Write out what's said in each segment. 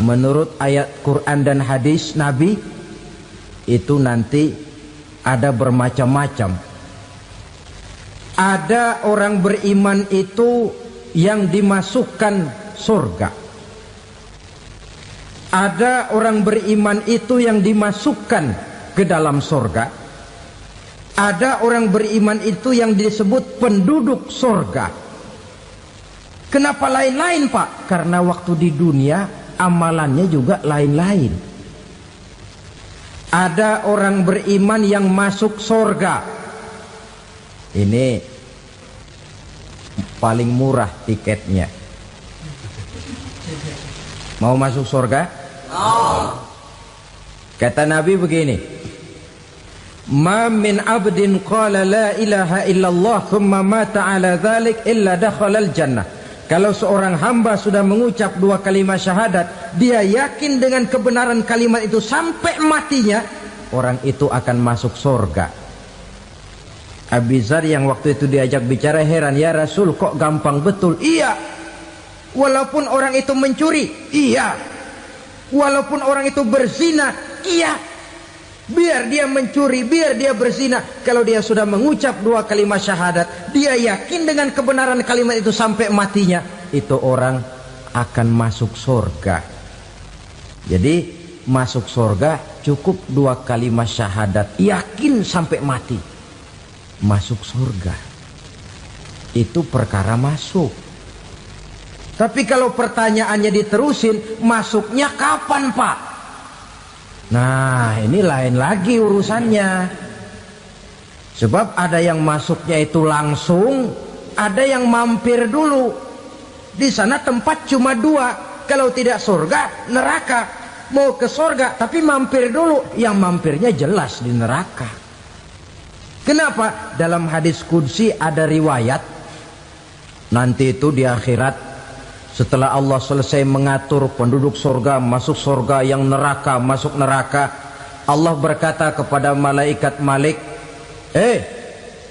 menurut ayat Quran dan hadis Nabi itu nanti ada bermacam-macam. Ada orang beriman itu yang dimasukkan surga. Ada orang beriman itu yang dimasukkan ke dalam surga. Ada orang beriman itu yang disebut penduduk surga. Kenapa lain-lain, Pak? Karena waktu di dunia amalannya juga lain-lain. Ada orang beriman yang masuk surga. Ini paling murah tiketnya. Mau masuk surga? Kata Nabi begini, ma min abdin qala la ilaha illallah thumma mata ala dhalik illa dakhalal jannah. Kalau seorang hamba sudah mengucap dua kalimat syahadat, dia yakin dengan kebenaran kalimat itu sampai matinya, orang itu akan masuk surga. Abi Dzar yang waktu itu diajak bicara heran, ya Rasul kok gampang betul? Iya. Walaupun orang itu mencuri, iya. Walaupun orang itu berzina, iya. Biar dia mencuri, biar dia berzina, kalau dia sudah mengucap dua kalimat syahadat, dia yakin dengan kebenaran kalimat itu sampai matinya, itu orang akan masuk surga. Jadi masuk surga cukup dua kalimat syahadat, yakin sampai mati, masuk surga. Itu perkara masuk. Tapi kalau pertanyaannya diterusin, masuknya kapan, Pak? Nah, ini lain lagi urusannya. Sebab ada yang masuknya itu langsung, ada yang mampir dulu. Di sana tempat cuma dua, kalau tidak surga, neraka. Mau ke surga tapi mampir dulu, yang mampirnya jelas di neraka. Kenapa? Dalam hadis qudsi ada riwayat, nanti itu di akhirat, setelah Allah selesai mengatur penduduk surga masuk surga, yang neraka masuk neraka, Allah berkata kepada malaikat Malik,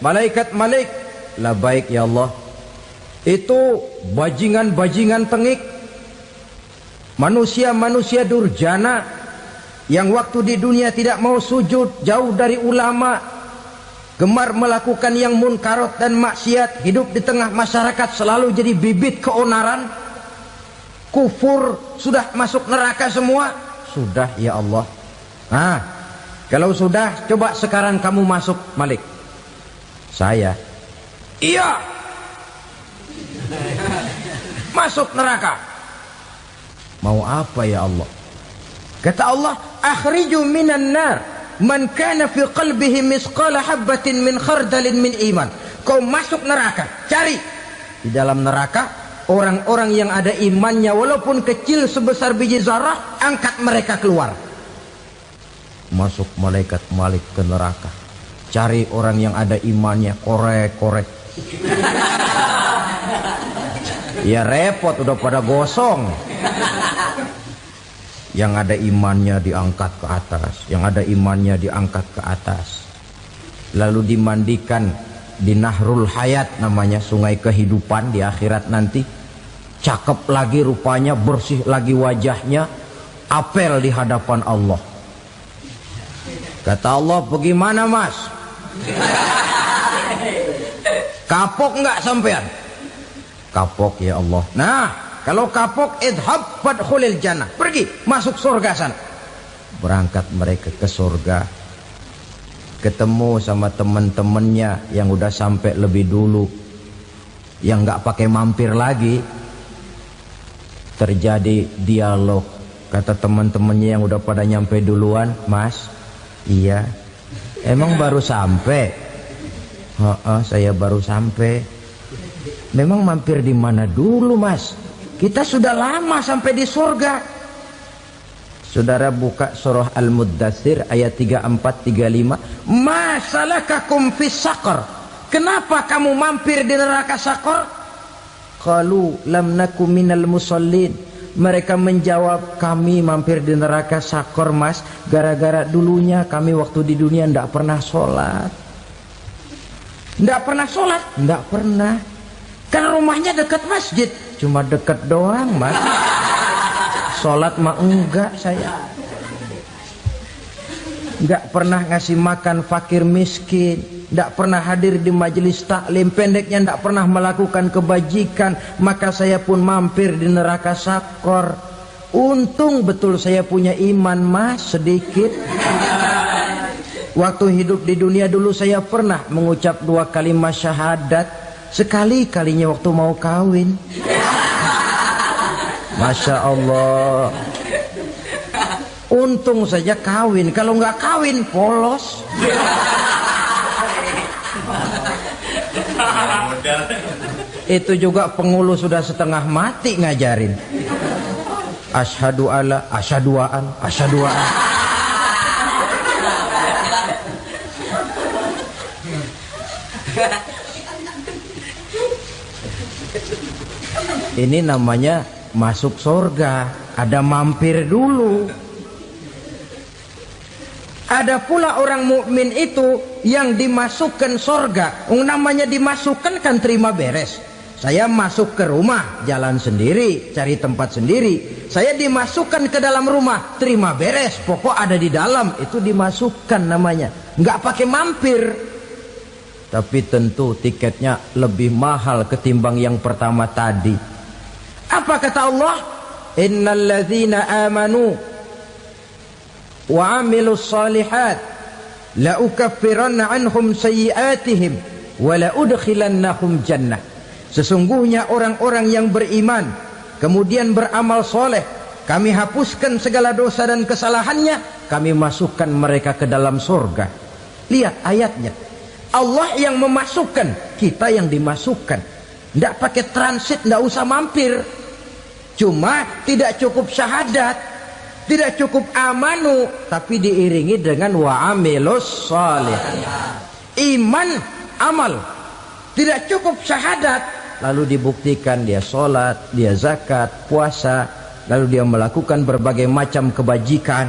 malaikat Malik, labaik ya Allah, itu bajingan-bajingan tengik, manusia-manusia durjana yang waktu di dunia tidak mau sujud, jauh dari ulama, gemar melakukan yang munkarat dan maksiat, hidup di tengah masyarakat selalu jadi bibit keonaran, kufur, sudah masuk neraka semua. Sudah ya Allah. Nah, kalau sudah, coba sekarang kamu masuk, Malik. Saya, iya, masuk neraka. Mau apa ya Allah? Kata Allah, akhriju minan nar man kana fi qalbihi misqala habatin min khardalin min iman. Kau masuk neraka, cari di dalam neraka orang-orang yang ada imannya walaupun kecil sebesar biji zarah, angkat mereka keluar. Masuk malaikat Malik ke neraka, cari orang yang ada imannya, korek-korek. Ya repot, udah pada gosong. Yang ada imannya diangkat ke atas, yang ada imannya diangkat ke atas, lalu dimandikan di Nahrul Hayat, namanya sungai kehidupan di akhirat nanti. Cakep lagi rupanya, bersih lagi wajahnya, apel di hadapan Allah. Kata Allah, bagaimana mas? Kapok nggak sampean? Kapok ya Allah. Nah, kalau kapok, idhab fadkhulil jannah, pergi masuk surga sana. Berangkat mereka ke surga, ketemu sama teman-temannya yang udah sampai lebih dulu, yang nggak pakai mampir lagi. Terjadi dialog. Kata teman-temannya yang udah pada nyampe duluan, mas, iya, emang baru sampai? Saya baru sampai. Memang mampir di mana dulu mas? Kita sudah lama sampai di surga. Saudara buka surah Al-Muddatsir ayat 34-35. Ma salakakum fis saqar? Kenapa kamu mampir di neraka Saqar? Qalu lam naku minal musallin. Mereka menjawab, kami mampir di neraka Saqar mas, gara-gara dulunya kami waktu di dunia ndak pernah sholat. Ndak pernah sholat? Ndak pernah. Kan rumahnya dekat masjid, cuma dekat doang mas. Sholat mah enggak saya. Enggak pernah ngasih makan fakir miskin, enggak pernah hadir di majelis taklim, pendeknya enggak pernah melakukan kebajikan, maka saya pun mampir di neraka sakor. Untung betul saya punya iman mas sedikit. Waktu hidup di dunia dulu saya pernah mengucap 2 kalimat syahadat, sekali-kalinya waktu mau kawin. Masya Allah. Untung saja kawin, kalau nggak kawin polos. Itu juga pengulu sudah setengah mati ngajarin. Asyhadu alla, asyaduaan, asyaduaan. Ini namanya masuk surga, ada mampir dulu. Ada pula orang mukmin itu yang dimasukkan surga. Namanya dimasukkan kan terima beres. Saya masuk ke rumah, jalan sendiri, cari tempat sendiri. Saya dimasukkan ke dalam rumah, terima beres. Pokok ada di dalam, itu dimasukkan namanya. Nggak pakai mampir. Tapi tentu tiketnya lebih mahal ketimbang yang pertama tadi. Apa kata Allah? Innal ladzina amanu wa amilus salihat la ukaffiranna anhum sayyi'atihim wa la udkhilannahum jannah. Sesungguhnya orang-orang yang beriman kemudian beramal soleh, kami hapuskan segala dosa dan kesalahannya, kami masukkan mereka ke dalam surga. Lihat ayatnya, Allah yang memasukkan, kita yang dimasukkan. Tidak pakai transit, tidak usah mampir. Cuma tidak cukup syahadat, tidak cukup amanu, tapi diiringi dengan wa amilus salih. Iman, amal. Tidak cukup syahadat, lalu dibuktikan dia sholat, dia zakat, puasa, lalu dia melakukan berbagai macam kebajikan.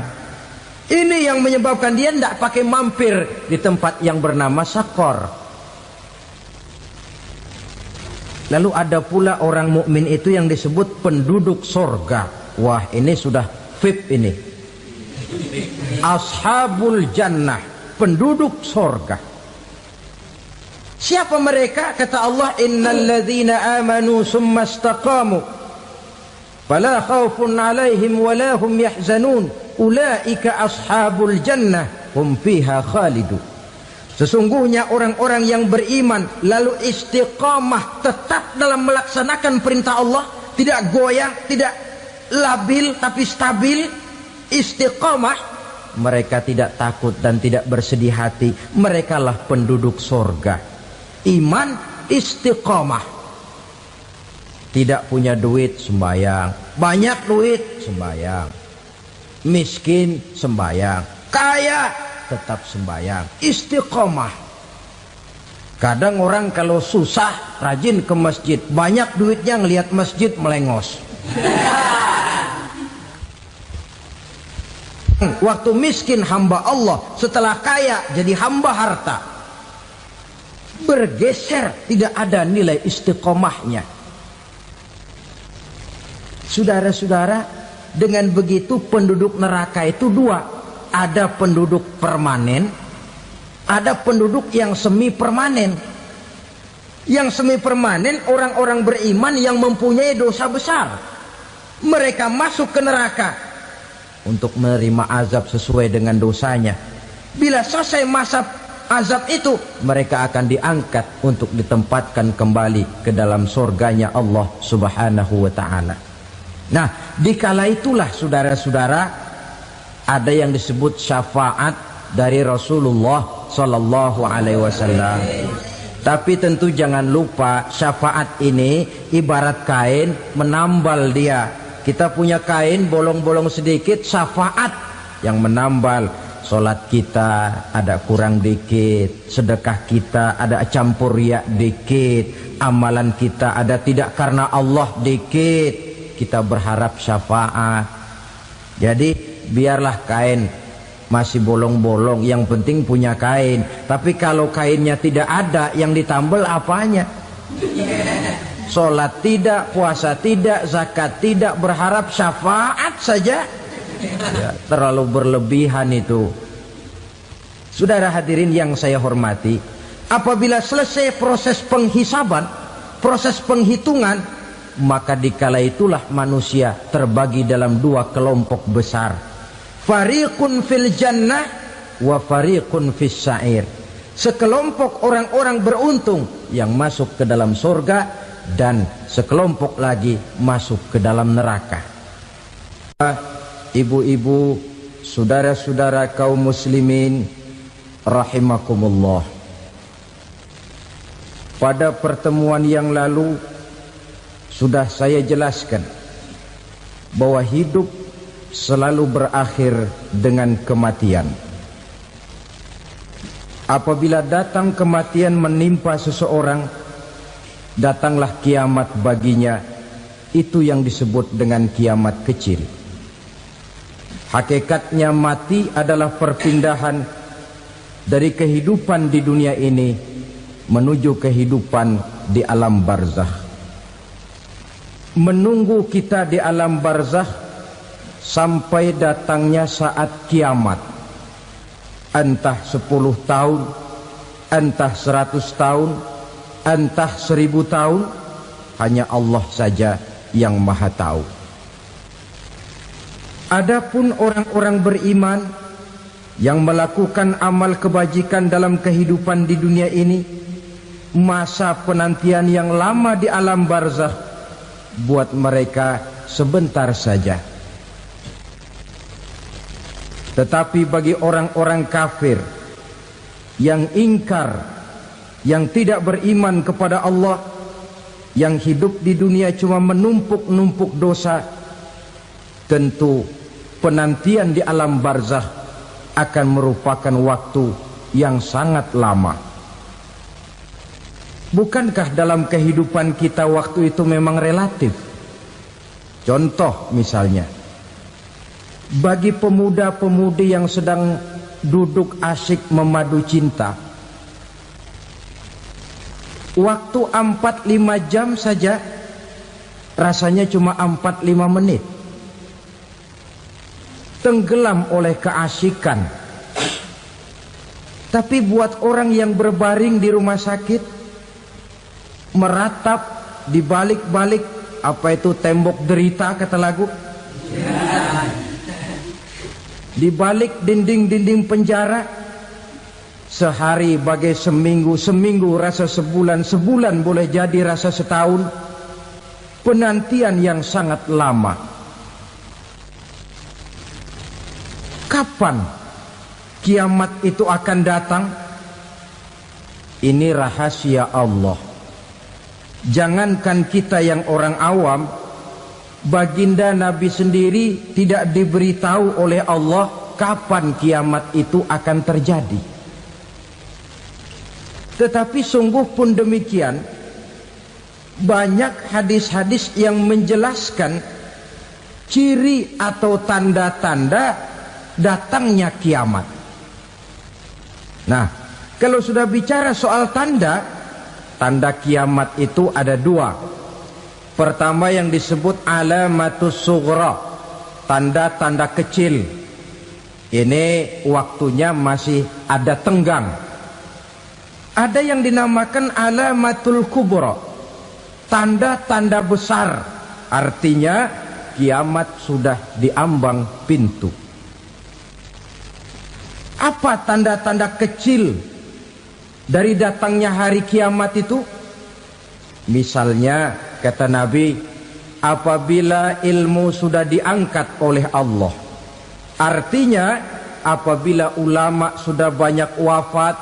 Ini yang menyebabkan dia tidak pakai mampir di tempat yang bernama sakor. Lalu ada pula orang mukmin itu yang disebut penduduk sorga. Wah, ini sudah VIP ini. Ashabul jannah, penduduk sorga. Siapa mereka? Kata Allah, innal ladzina amanu summa istaqamu fala khaufun alaihim wala hum yahzanun ulaika ashabul jannah hum fiha khalidun. Sesungguhnya orang-orang yang beriman lalu istiqamah, tetap dalam melaksanakan perintah Allah, tidak goyang, tidak labil tapi stabil, istiqamah, mereka tidak takut dan tidak bersedih hati. Merekalah penduduk surga. Iman, istiqamah. Tidak punya duit, sembahyang. Banyak duit, sembahyang. Miskin, sembahyang. Kaya, tetap sembahyang. Istiqamah. Kadang orang kalau susah rajin ke masjid, banyak duitnya ngelihat masjid melengos. Waktu miskin hamba Allah, setelah kaya jadi hamba harta. Bergeser, tidak ada nilai istiqomahnya. Saudara-saudara, dengan begitu penduduk neraka itu dua. Ada penduduk permanen, ada penduduk yang semi permanen. Yang semi permanen orang-orang beriman yang mempunyai dosa besar. Mereka masuk ke neraka untuk menerima azab sesuai dengan dosanya. Bila selesai masa azab itu, mereka akan diangkat untuk ditempatkan kembali ke dalam surganya Allah Subhanahu wa ta'ala. Nah, dikala itulah saudara-saudara, ada yang disebut syafaat dari Rasulullah Sallallahu Alaihi Wasallam. Tapi tentu jangan lupa, syafaat ini ibarat kain menambal dia. Kita punya kain bolong-bolong sedikit, syafaat yang menambal. Sholat kita ada kurang dikit, sedekah kita ada campur riak dikit, amalan kita ada tidak karena Allah dikit, kita berharap syafaat. Jadi biarlah kain masih bolong-bolong, yang penting punya kain. Tapi kalau kainnya tidak ada, yang ditambal apanya? sholat tidak, puasa tidak, zakat tidak, berharap syafaat saja. Ya, terlalu berlebihan itu. Saudara hadirin yang saya hormati, apabila selesai proses penghisaban, proses penghitungan, maka dikala itulah manusia terbagi dalam dua kelompok besar. Fariqun fil jannah wa fariqun fis sa'ir. Sekelompok orang-orang beruntung yang masuk ke dalam surga, dan sekelompok lagi masuk ke dalam neraka. Ibu-ibu, saudara-saudara kaum muslimin rahimakumullah. Pada pertemuan yang lalu sudah saya jelaskan bahwa hidup selalu berakhir dengan kematian. Apabila datang kematian menimpa seseorang, datanglah kiamat baginya. Itu yang disebut dengan kiamat kecil. Hakikatnya mati adalah perpindahan dari kehidupan di dunia ini menuju kehidupan di alam barzakh. Menunggu kita di alam barzakh sampai datangnya saat kiamat. Entah 10 tahun, entah 100 tahun, entah 1000 tahun, hanya Allah saja yang maha tahu. Adapun orang-orang beriman yang melakukan amal kebajikan dalam kehidupan di dunia ini, masa penantian yang lama di alam barzakh buat mereka sebentar saja. Tetapi bagi orang-orang kafir yang ingkar, yang tidak beriman kepada Allah, yang hidup di dunia cuma menumpuk-numpuk dosa, tentu penantian di alam barzakh akan merupakan waktu yang sangat lama. Bukankah dalam kehidupan kita waktu itu memang relatif? Contoh misalnya, bagi pemuda-pemudi yang sedang duduk asyik memadu cinta, waktu 4-5 jam saja rasanya cuma 4-5 menit. Tenggelam oleh keasikan. Tapi buat orang yang berbaring di rumah sakit, meratap di balik-balik apa itu tembok derita kata lagu, di balik dinding-dinding penjara, sehari bagai seminggu, seminggu rasa sebulan, sebulan boleh jadi rasa setahun. Penantian yang sangat lama. Kapan kiamat itu akan datang? Ini rahasia Allah. Jangankan kita yang orang awam, baginda Nabi sendiri tidak diberitahu oleh Allah kapan kiamat itu akan terjadi. Tetapi sungguh pun demikian, banyak hadis-hadis yang menjelaskan ciri atau tanda-tanda datangnya kiamat. Nah, kalau sudah bicara soal tanda, tanda kiamat itu ada dua. Pertama yang disebut alamatus sughra, tanda-tanda kecil. Ini waktunya masih ada tenggang. Ada yang dinamakan alamatul kubra, tanda-tanda besar. Artinya kiamat sudah diambang pintu. Apa tanda-tanda kecil dari datangnya hari kiamat itu? Misalnya kata Nabi, apabila ilmu sudah diangkat oleh Allah, artinya apabila ulama sudah banyak wafat,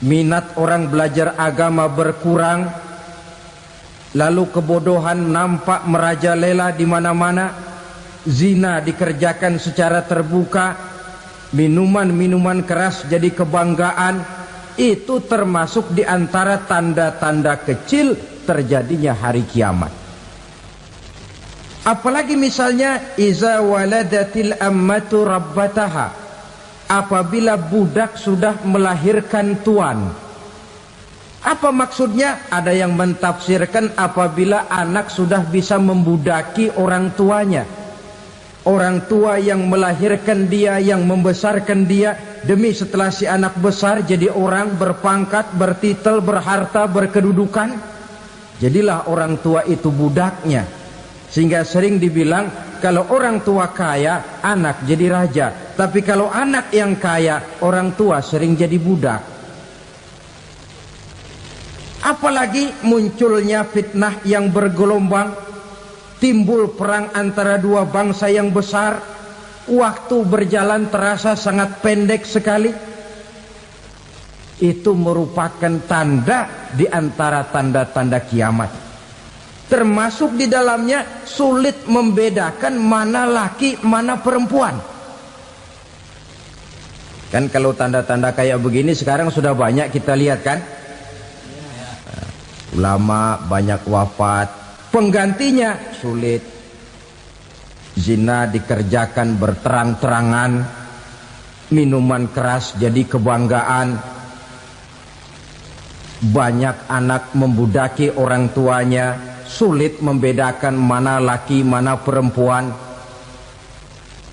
minat orang belajar agama berkurang, lalu kebodohan nampak merajalela di mana-mana, zina dikerjakan secara terbuka, minuman-minuman keras jadi kebanggaan, itu termasuk di antara tanda-tanda kecil terjadinya hari kiamat. Apalagi misalnya iza waladatil ammatu rabbataha, apabila budak sudah melahirkan tuan. Apa maksudnya? Ada yang mentafsirkan apabila anak sudah bisa membudaki orang tuanya. Orang tua yang melahirkan dia, yang membesarkan dia, demi setelah si anak besar jadi orang berpangkat, bertitel, berharta, berkedudukan, jadilah orang tua itu budaknya. Sehingga sering dibilang kalau orang tua kaya, anak jadi raja. Tapi kalau anak yang kaya, orang tua sering jadi budak. Apalagi munculnya fitnah yang bergelombang, timbul perang antara dua bangsa yang besar, waktu berjalan terasa sangat pendek sekali. Itu merupakan tanda di antara tanda-tanda kiamat. Termasuk di dalamnya sulit membedakan mana laki, mana perempuan. Kan kalau tanda-tanda kayak begini sekarang sudah banyak kita lihat kan? Ulama banyak wafat, penggantinya sulit. Zina dikerjakan berterang-terangan, minuman keras jadi kebanggaan, banyak anak membudaki orang tuanya, sulit membedakan mana laki mana perempuan.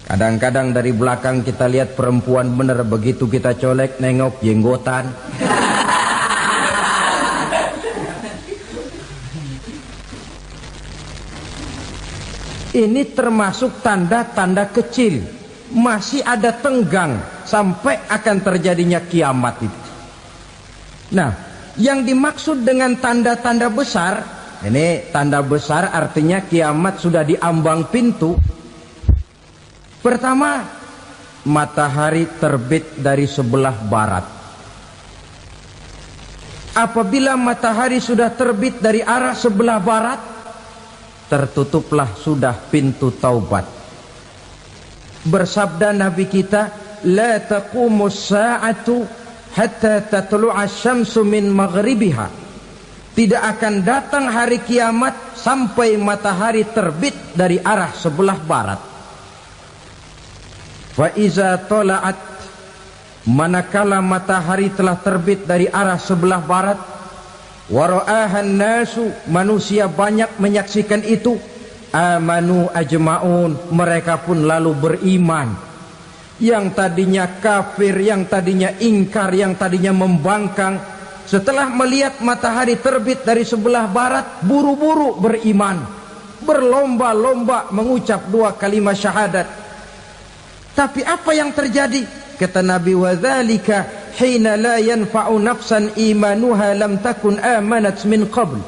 Kadang-kadang dari belakang kita lihat perempuan bener, begitu kita colek nengok jenggotan. Ini termasuk tanda-tanda kecil. Masih ada tenggang sampai akan terjadinya kiamat itu. Nah, yang dimaksud dengan tanda-tanda besar, ini tanda besar artinya kiamat sudah diambang pintu. Pertama, matahari terbit dari sebelah barat. Apabila matahari sudah terbit dari arah sebelah barat, tertutuplah sudah pintu taubat. Bersabda Nabi kita, la taqumus sa'atu hatta tatlu'a syamsu min maghribiha. Tidak akan datang hari kiamat sampai matahari terbit dari arah sebelah barat. Fa iza tala'at, manakala matahari telah terbit dari arah sebelah barat, wara'ahan nasu, manusia banyak menyaksikan itu, amanu ajma'un, mereka pun lalu beriman. Yang tadinya kafir, yang tadinya ingkar, yang tadinya membangkang, setelah melihat matahari terbit dari sebelah barat, buru-buru beriman, berlomba-lomba mengucap dua kalimat syahadat. Tapi apa yang terjadi? Kata Nabi, wadzalika hina la yanfa'u nafsan imanuha lam takun amanat min qabl.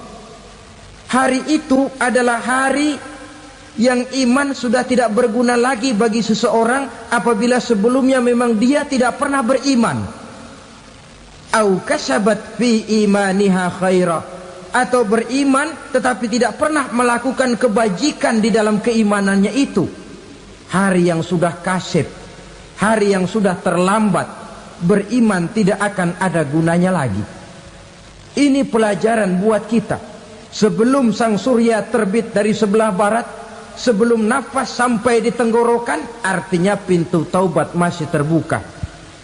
Hari itu adalah hari yang iman sudah tidak berguna lagi bagi seseorang apabila sebelumnya memang dia tidak pernah beriman. Au kasabat fi imaniha khaira, atau beriman tetapi tidak pernah melakukan kebajikan di dalam keimanannya itu. Hari yang sudah kasib, hari yang sudah terlambat, beriman tidak akan ada gunanya lagi. Ini pelajaran buat kita. Sebelum sang surya terbit dari sebelah barat, sebelum nafas sampai di tenggorokan, artinya pintu taubat masih terbuka.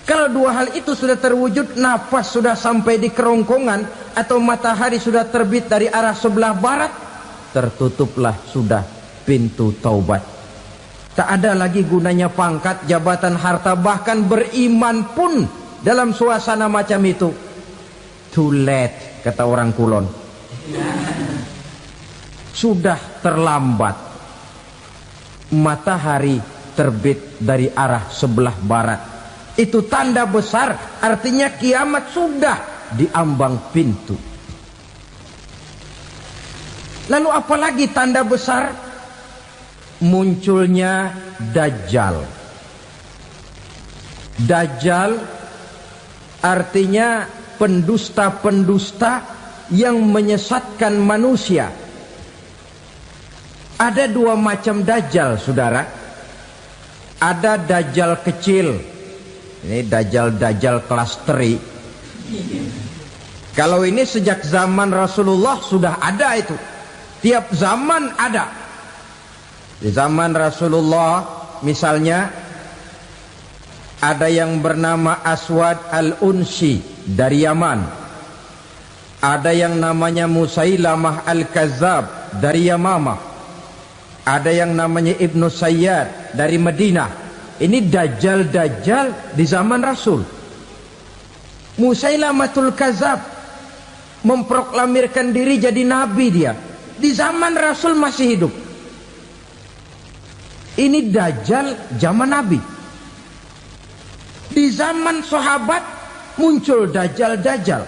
Kalau dua hal itu sudah terwujud, nafas sudah sampai di kerongkongan atau matahari sudah terbit dari arah sebelah barat, tertutuplah sudah pintu taubat. Tak ada lagi gunanya pangkat, jabatan, harta, bahkan beriman pun dalam suasana macam itu. Too late, kata orang Kulon. Sudah terlambat. Matahari terbit dari arah sebelah barat. Itu tanda besar, artinya kiamat sudah diambang pintu. Lalu apalagi tanda besar? Munculnya Dajjal. Dajjal artinya pendusta-pendusta yang menyesatkan manusia. Ada dua macam Dajjal, saudara. Ada Dajjal kecil. Ini Dajjal kelas teri. Kalau ini sejak zaman Rasulullah sudah ada itu. Tiap zaman ada. Di zaman Rasulullah misalnya ada yang bernama Aswad al-Unsi dari Yaman. Ada yang namanya Musailamah Al-Kazzab dari Yamamah. Ada yang namanya Ibnu Sayyad dari Madinah. Ini dajjal-dajjal di zaman Rasul. Musailamatul Kazzab memproklamirkan diri jadi nabi dia. Di zaman Rasul masih hidup. Ini dajjal zaman Nabi. Di zaman sahabat muncul dajjal-dajjal.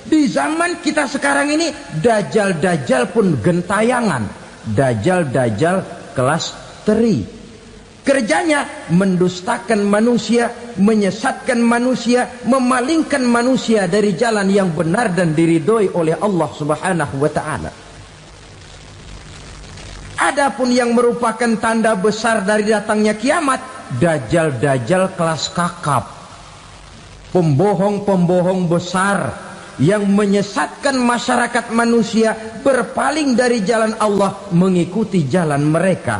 Di zaman kita sekarang ini dajjal-dajjal pun gentayangan. Dajjal-dajjal kelas teri. Kerjanya mendustakan manusia, menyesatkan manusia, memalingkan manusia dari jalan yang benar dan diridhoi oleh Allah Subhanahu wa taala. Adapun yang merupakan tanda besar dari datangnya kiamat, dajjal-dajjal kelas kakap. Pembohong-pembohong besar yang menyesatkan masyarakat manusia berpaling dari jalan Allah mengikuti jalan mereka.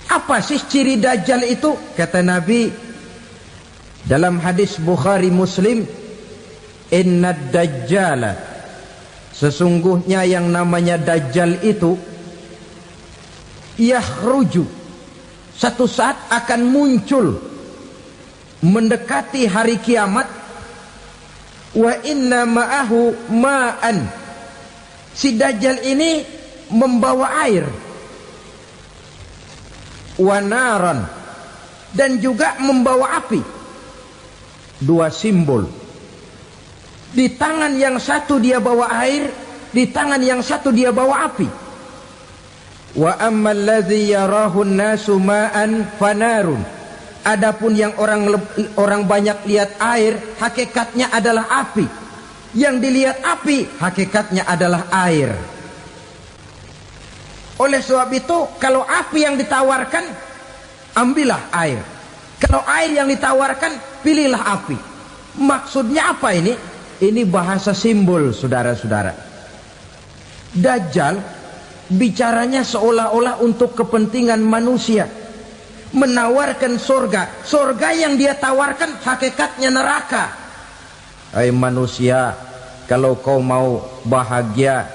Apa sih ciri dajjal itu? Kata Nabi dalam hadis Bukhari Muslim, inna dajjala, sesungguhnya yang namanya dajjal itu yakhruju, satu saat akan muncul mendekati hari kiamat. Wa inna ma'ahu ma'an, si dajjal ini membawa air. Wa naran, dan juga membawa api. Dua simbol. Di tangan yang satu dia bawa air, di tangan yang satu dia bawa api. Wa ammal ladzi yarahu an-nasu ma'an fanarun, adapun yang orang banyak lihat air, hakikatnya adalah api. Yang dilihat api, hakikatnya adalah air. Oleh sebab itu, kalau api yang ditawarkan, ambillah air. Kalau air yang ditawarkan, pilihlah api. Maksudnya apa ini? Ini bahasa simbol, saudara-saudara. Dajjal bicaranya seolah-olah untuk kepentingan manusia. Menawarkan surga. Surga yang dia tawarkan hakikatnya neraka. Hai manusia, kalau kau mau bahagia,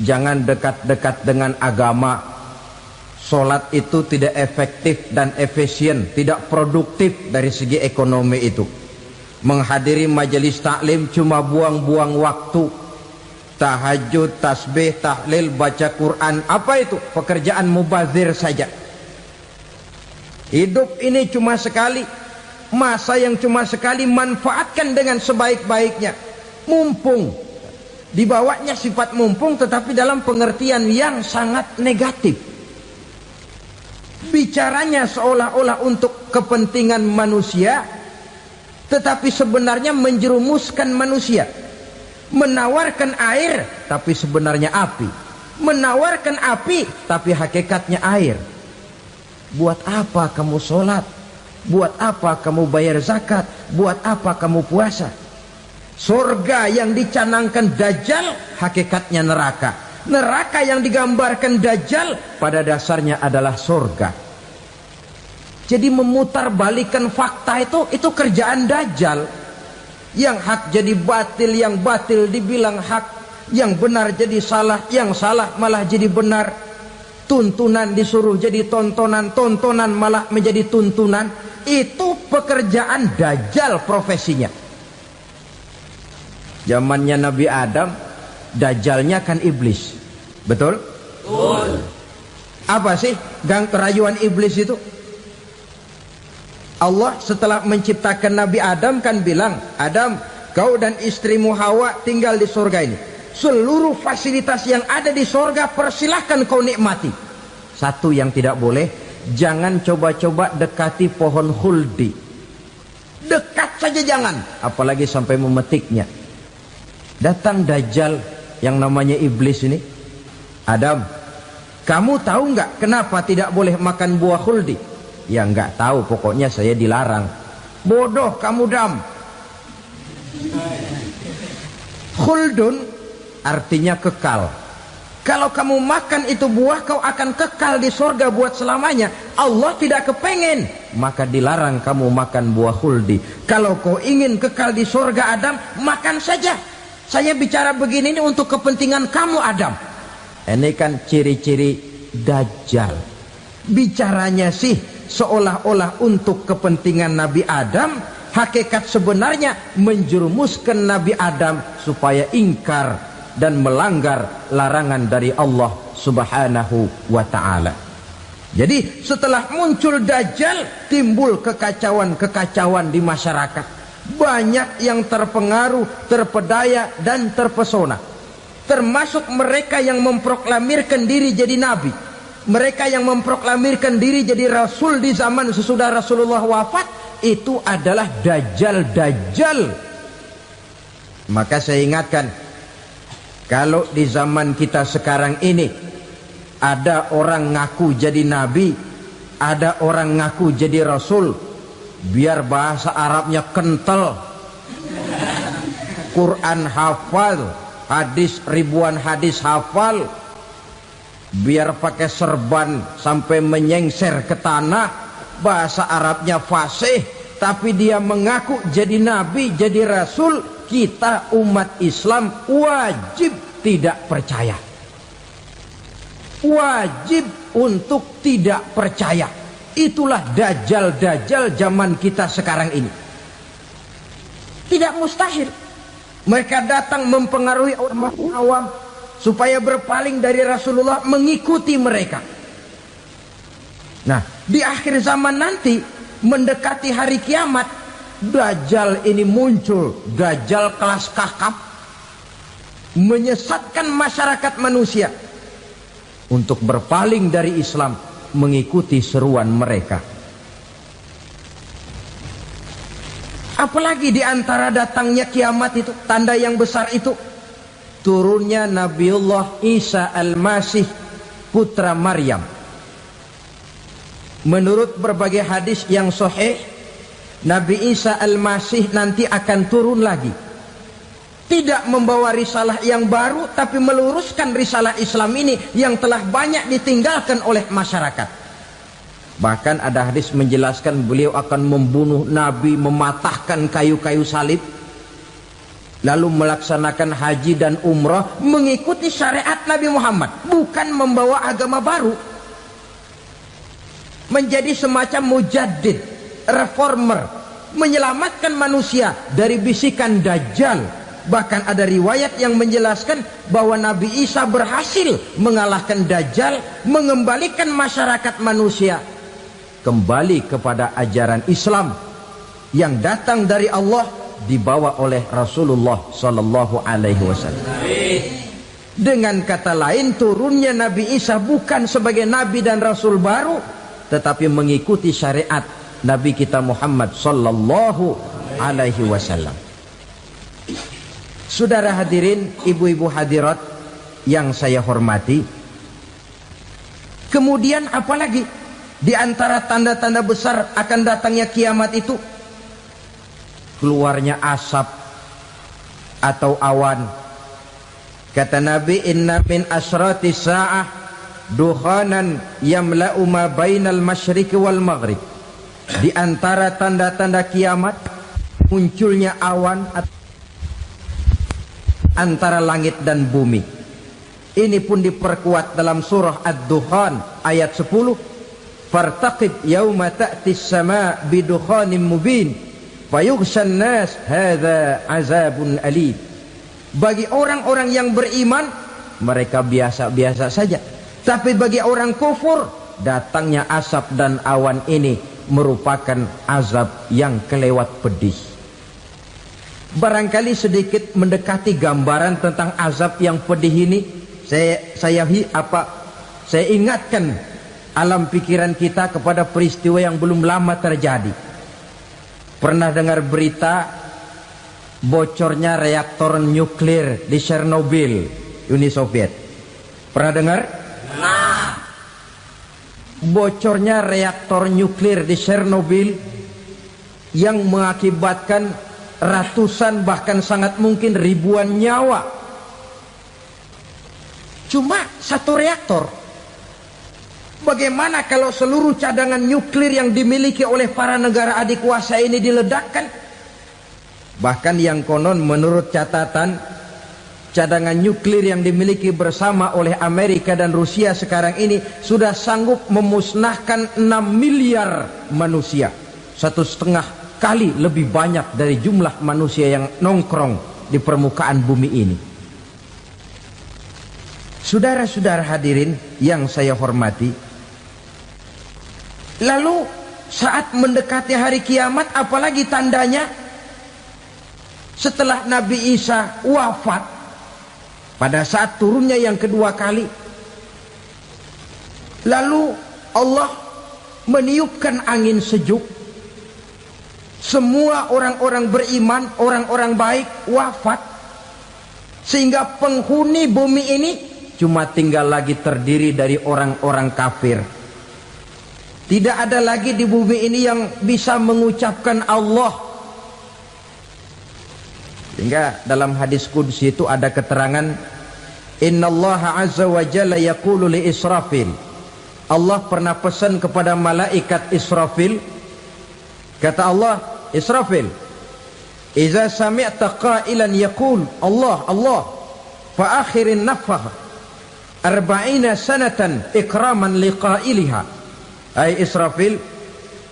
jangan dekat-dekat dengan agama. Solat itu tidak efektif dan efisien, tidak produktif dari segi ekonomi itu. Menghadiri majelis taklim cuma buang-buang waktu. Tahajud, tasbih, tahlil, baca Quran, apa itu? Pekerjaan mubazir saja. Hidup ini cuma sekali, masa yang cuma sekali, manfaatkan dengan sebaik-baiknya. Mumpung, dibawanya sifat mumpung tetapi dalam pengertian yang sangat negatif. Bicaranya seolah-olah untuk kepentingan manusia, tetapi sebenarnya menjerumuskan manusia. Menawarkan air tapi sebenarnya api. Menawarkan api tapi hakikatnya air. Buat apa kamu sholat? Buat apa kamu bayar zakat? Buat apa kamu puasa? Surga yang dicanangkan dajjal hakikatnya neraka. Neraka yang digambarkan dajjal pada dasarnya adalah surga. Jadi memutarbalikkan fakta itu kerjaan dajjal. Yang hak jadi batil, yang batil dibilang hak, yang benar jadi salah, yang salah malah jadi benar. Tuntunan disuruh jadi tontonan, tontonan malah menjadi tuntunan. Itu pekerjaan dajjal profesinya. Zamannya Nabi Adam, dajjalnya kan iblis. Betul? Betul. Apa sih gang kerayuan iblis itu? Allah setelah menciptakan Nabi Adam kan bilang, Adam, kau dan istrimu Hawa tinggal di surga ini. Seluruh fasilitas yang ada di surga persilahkan kau nikmati. Satu yang tidak boleh, jangan coba-coba dekati pohon khuldi. Dekat saja jangan, apalagi sampai memetiknya. Datang dajjal yang namanya iblis ini. Adam, kamu tahu nggak kenapa tidak boleh makan buah khuldi? Ya nggak tahu, pokoknya saya dilarang. Bodoh kamu Dam. Khuldun artinya kekal. Kalau kamu makan itu buah, kau akan kekal di surga buat selamanya. Allah tidak kepengen, maka dilarang kamu makan buah khuldi. Kalau kau ingin kekal di surga Adam, makan saja. Saya bicara begini ini untuk kepentingan kamu Adam. Ini kan ciri-ciri Dajjal. Bicaranya sih seolah-olah untuk kepentingan Nabi Adam, hakikat sebenarnya menjerumuskan Nabi Adam supaya ingkar dan melanggar larangan dari Allah Subhanahu wa ta'ala. Jadi setelah muncul Dajjal, timbul kekacauan-kekacauan di masyarakat. Banyak yang terpengaruh, terpedaya dan terpesona. Termasuk mereka yang memproklamirkan diri jadi nabi, mereka yang memproklamirkan diri jadi rasul di zaman sesudah Rasulullah wafat. Itu adalah Dajjal. Maka saya ingatkan, kalau di zaman kita sekarang ini ada orang ngaku jadi nabi, ada orang ngaku jadi rasul, biar bahasa Arabnya kental, Quran hafal, hadis ribuan hadis hafal, biar pakai serban sampai menyengser ke tanah, bahasa Arabnya fasih, tapi dia mengaku jadi nabi, jadi rasul, kita umat Islam wajib tidak percaya. Wajib untuk tidak percaya. Itulah Dajjal zaman kita sekarang ini. Tidak mustahil mereka datang mempengaruhi orang awam supaya berpaling dari Rasulullah, mengikuti mereka. Nah, di akhir zaman nanti, mendekati hari kiamat, Dajjal ini muncul. Dajjal kelas kakap, menyesatkan masyarakat manusia untuk berpaling dari Islam, mengikuti seruan mereka. Apalagi di antara datangnya kiamat itu, tanda yang besar itu, turunnya Nabiullah Isa Al-Masih, putra Maryam. Menurut berbagai hadis yang sahih, Nabi Isa Al-Masih nanti akan turun lagi. Tidak membawa risalah yang baru, tapi meluruskan risalah Islam ini yang telah banyak ditinggalkan oleh masyarakat. Bahkan ada hadis menjelaskan beliau akan membunuh Nabi, mematahkan kayu-kayu salib, lalu melaksanakan haji dan umrah mengikuti syariat Nabi Muhammad, bukan membawa agama baru. Menjadi semacam mujaddid, reformer, menyelamatkan manusia dari bisikan Dajjal. Bahkan ada riwayat yang menjelaskan bahwa Nabi Isa berhasil mengalahkan Dajjal, mengembalikan masyarakat manusia kembali kepada ajaran Islam yang datang dari Allah, dibawa oleh Rasulullah sallallahu alaihi wasallam. Dengan kata lain, turunnya Nabi Isa bukan sebagai nabi dan rasul baru, tetapi mengikuti syariat Nabi kita Muhammad sallallahu alaihi wasallam. Saudara hadirin, ibu-ibu hadirat yang saya hormati, kemudian apalagi di antara tanda-tanda besar akan datangnya kiamat itu? Keluarnya asap atau awan. Kata Nabi, inna min asrati sa'ah dukhanan yamla'u ma bainal masyriqi wal maghrib. Di antara tanda-tanda kiamat, munculnya awan antara langit dan bumi. Ini pun diperkuat dalam surah Ad-Dukhan ayat 10. Fartaqib yauma ta'tis sama bidukhanin mubin fayughshan nas hadza azabun alim. Bagi orang-orang yang beriman, mereka biasa-biasa saja. Tapi bagi orang kufur, datangnya asap dan awan ini merupakan azab yang kelewat pedih. Barangkali sedikit mendekati gambaran tentang azab yang pedih ini, saya ingatkan alam pikiran kita kepada peristiwa yang belum lama terjadi. Pernah dengar berita bocornya reaktor nuklir di Chernobyl, Uni Soviet? Pernah dengar? Nah, bocornya reaktor nuklir di Chernobyl yang mengakibatkan ratusan bahkan sangat mungkin ribuan nyawa. Cuma satu reaktor. Bagaimana kalau seluruh cadangan nuklir yang dimiliki oleh para negara adikuasa ini diledakkan? Bahkan yang konon menurut catatan cadangan nuklir yang dimiliki bersama oleh Amerika dan Rusia sekarang ini sudah sanggup memusnahkan 6 miliar manusia, 1,5 kali lebih banyak dari jumlah manusia yang nongkrong di permukaan bumi ini. Saudara-saudara hadirin yang saya hormati, lalu saat mendekati hari kiamat, apalagi tandanya? Setelah Nabi Isa wafat, pada saat turunnya yang kedua kali, lalu Allah meniupkan angin sejuk. Semua orang-orang beriman, orang-orang baik wafat, sehingga penghuni bumi ini cuma tinggal lagi terdiri dari orang-orang kafir. Tidak ada lagi di bumi ini yang bisa mengucapkan Allah. Sehingga dalam hadis qudsi itu ada keterangan, innallaha azza wa jalla yaqulu li Israfil. Allah pernah pesan kepada malaikat Israfil, kata Allah, Israfil, idza sami'ta qailan yaqul Allah Allah fa akhirin nafakh 40 sanatan ikraman liqailiha. Hai Israfil,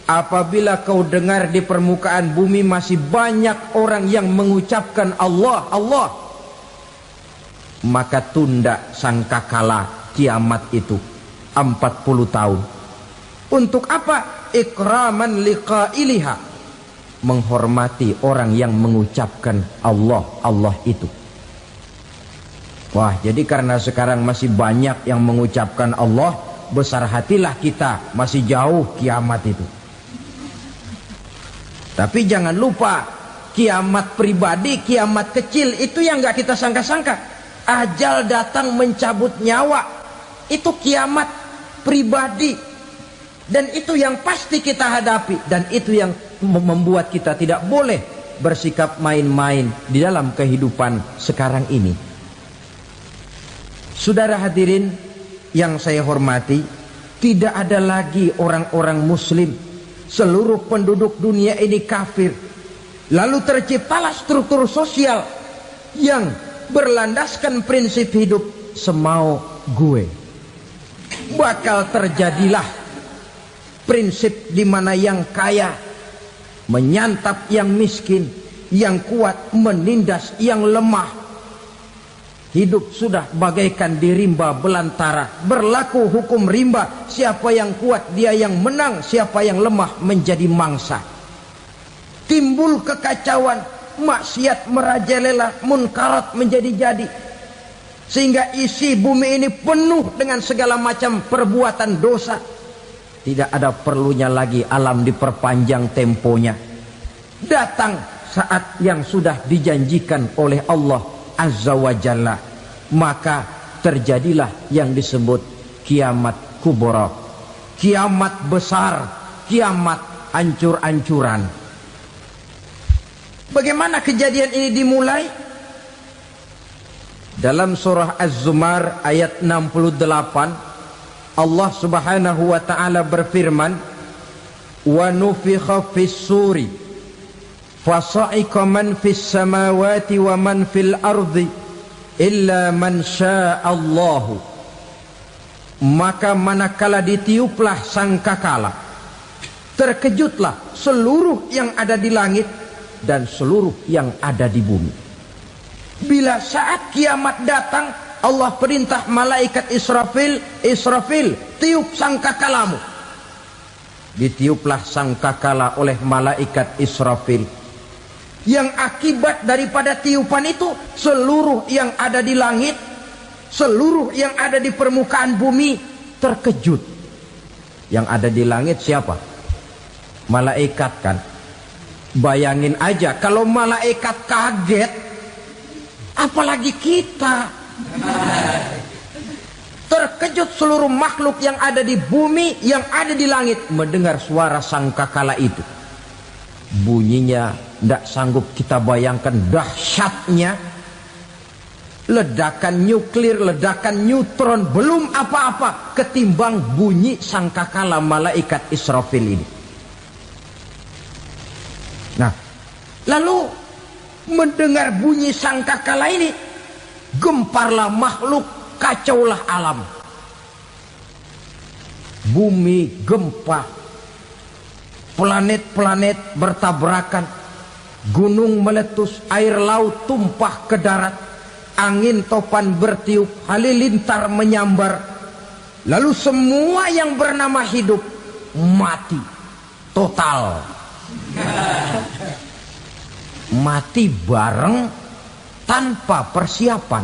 apabila kau dengar di permukaan bumi masih banyak orang yang mengucapkan Allah Allah, maka tunda sangkakala kiamat itu 40 tahun. Untuk apa? Ikraman liqailiha, menghormati orang yang mengucapkan Allah Allah itu. Wah, jadi karena sekarang masih banyak yang mengucapkan Allah, besar hatilah kita, masih jauh kiamat itu. Tapi jangan lupa, kiamat pribadi, kiamat kecil itu yang gak kita sangka-sangka. Ajal datang mencabut nyawa, itu kiamat pribadi, dan itu yang pasti kita hadapi, dan itu yang membuat kita tidak boleh bersikap main-main di dalam kehidupan sekarang ini. Saudara hadirin yang saya hormati, tidak ada lagi orang-orang muslim. Seluruh penduduk dunia ini kafir. Lalu terciptalah struktur sosial yang berlandaskan prinsip hidup semau gue. Bakal terjadilah prinsip di mana yang kaya menyantap yang miskin, yang kuat menindas yang lemah. Hidup sudah bagaikan di rimba belantara, berlaku hukum rimba, siapa yang kuat dia yang menang, siapa yang lemah menjadi mangsa. Timbul kekacauan, maksiat merajalela, munkarat menjadi-jadi, sehingga isi bumi ini penuh dengan segala macam perbuatan dosa. Tidak ada perlunya lagi alam diperpanjang temponya. Datang saat yang sudah dijanjikan oleh Allah Azza wa Jalla, maka terjadilah yang disebut kiamat kubra, kiamat besar, kiamat ancur-ancuran. Bagaimana kejadian ini dimulai? Dalam surah Az-Zumar ayat 68, Allah subhanahu wa ta'ala berfirman, wa nufikha fis suri fasa'iqa man fis samawati wa man fil ardi illa man sya'allahu. Maka manakala ditiuplah sangkakala, terkejutlah seluruh yang ada di langit dan seluruh yang ada di bumi. Bila saat kiamat datang, Allah perintah malaikat Israfil, Israfil, tiup sangkakalamu. Ditiuplah sangkakala oleh malaikat Israfil. Yang akibat daripada tiupan itu, seluruh yang ada di langit, seluruh yang ada di permukaan bumi terkejut. Yang ada di langit siapa? Malaikat kan. Bayangin aja kalau malaikat kaget, apalagi kita. Terkejut seluruh makhluk yang ada di bumi, yang ada di langit mendengar suara sangkakala itu. Bunyinya tidak sanggup kita bayangkan dahsyatnya. Ledakan nuklir, ledakan neutron, belum apa-apa ketimbang bunyi sangkakala malaikat Israfil ini. Nah, lalu mendengar bunyi sangkakala ini, gemparlah makhluk, kacaulah alam. Bumi gempa, planet-planet bertabrakan, gunung meletus, air laut tumpah ke darat, angin topan bertiup, halilintar menyambar. Lalu semua yang bernama hidup mati total. Mati bareng tanpa persiapan.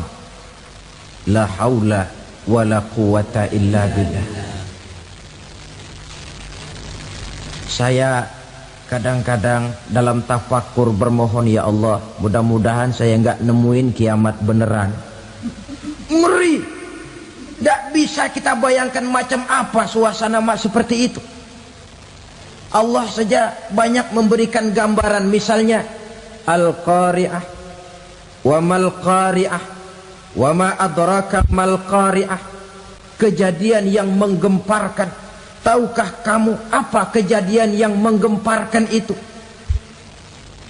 La haula wala quwata illa billah. Saya kadang-kadang dalam tafakur bermohon, ya Allah, mudah-mudahan saya enggak nemuin kiamat beneran. Ngeri. Tidak bisa kita bayangkan macam apa suasana seperti itu. Allah saja banyak memberikan gambaran, misalnya Al-Qari'ah, wa mal qari'ah, wa ma adraka mal qari'ah. Kejadian yang menggemparkan. Tahukah kamu apa kejadian yang menggemparkan itu?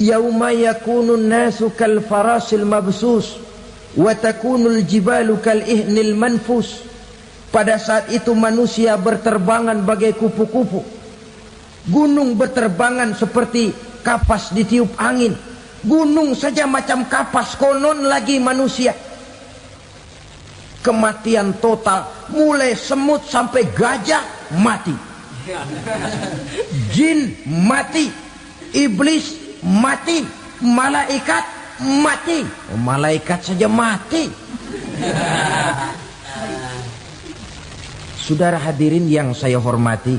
Yauma yakunun nasu kal farasil mabsus wa takunul jibalu kal ihnil manfus. Pada saat itu manusia berterbangan bagai kupu-kupu, gunung berterbangan seperti kapas ditiup angin. Gunung saja macam kapas, konon lagi manusia. Kematian total, mulai semut sampai gajah mati, jin mati, iblis mati, malaikat mati. Malaikat saja mati. Saudara hadirin yang saya hormati,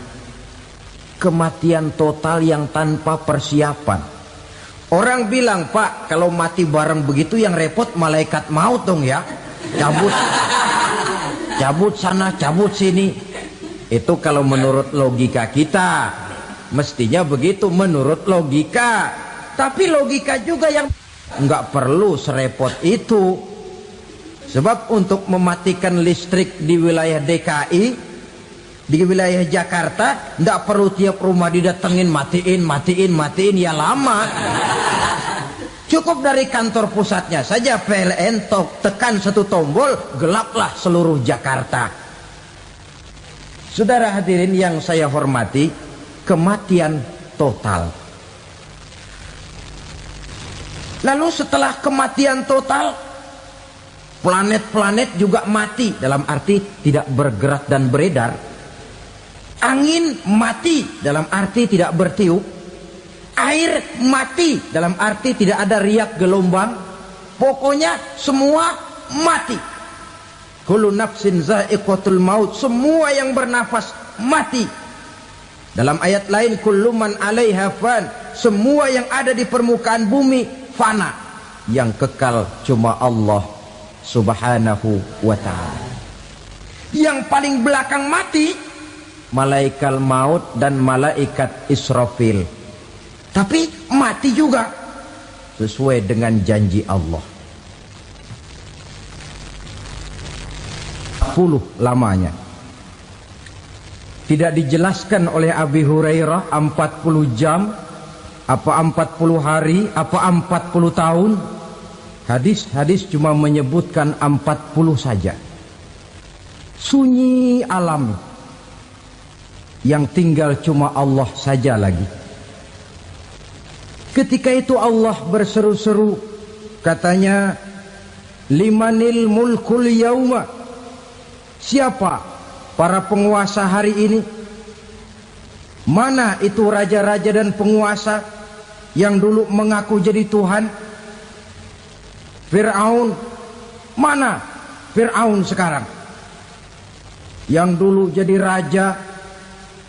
kematian total yang tanpa persiapan. Orang bilang, Pak, kalau mati bareng begitu yang repot malaikat maut dong ya. Cabut sana, cabut sini. Itu kalau menurut logika kita, mestinya begitu menurut logika. Tapi logika juga yang nggak perlu serepot itu. Sebab untuk mematikan listrik di wilayah DKI, di wilayah Jakarta, nggak perlu tiap rumah didatengin, matiin, ya lama. Cukup dari kantor pusatnya saja PLN tekan satu tombol, gelaplah seluruh Jakarta. Saudara hadirin yang saya hormati, kematian total. Lalu setelah kematian total, planet-planet juga mati, dalam arti tidak bergerak dan beredar. Angin mati, dalam arti tidak bertiup. Air mati, dalam arti tidak ada riak gelombang. Pokoknya semua mati. Kullu nafsin za'iqatul maut. Semua yang bernafas mati. Dalam ayat lain, kullu man 'alaiha fan. Semua yang ada di permukaan bumi fana. Yang kekal cuma Allah Subhanahu wa ta'ala. Yang paling belakang mati, malaikat maut dan malaikat Israfil. Tapi mati juga sesuai dengan janji Allah. 10 lamanya. Tidak dijelaskan oleh Abi Hurairah 40 jam, apa 40 hari, apa 40 tahun. Hadis-hadis cuma menyebutkan 40 saja. Sunyi alam, yang tinggal cuma Allah saja lagi. Ketika itu Allah berseru-seru, katanya, limanil mulkul yauma. Siapa para penguasa hari ini? Mana itu raja-raja dan penguasa yang dulu mengaku jadi Tuhan? Fir'aun. Mana Fir'aun sekarang? Yang dulu jadi raja,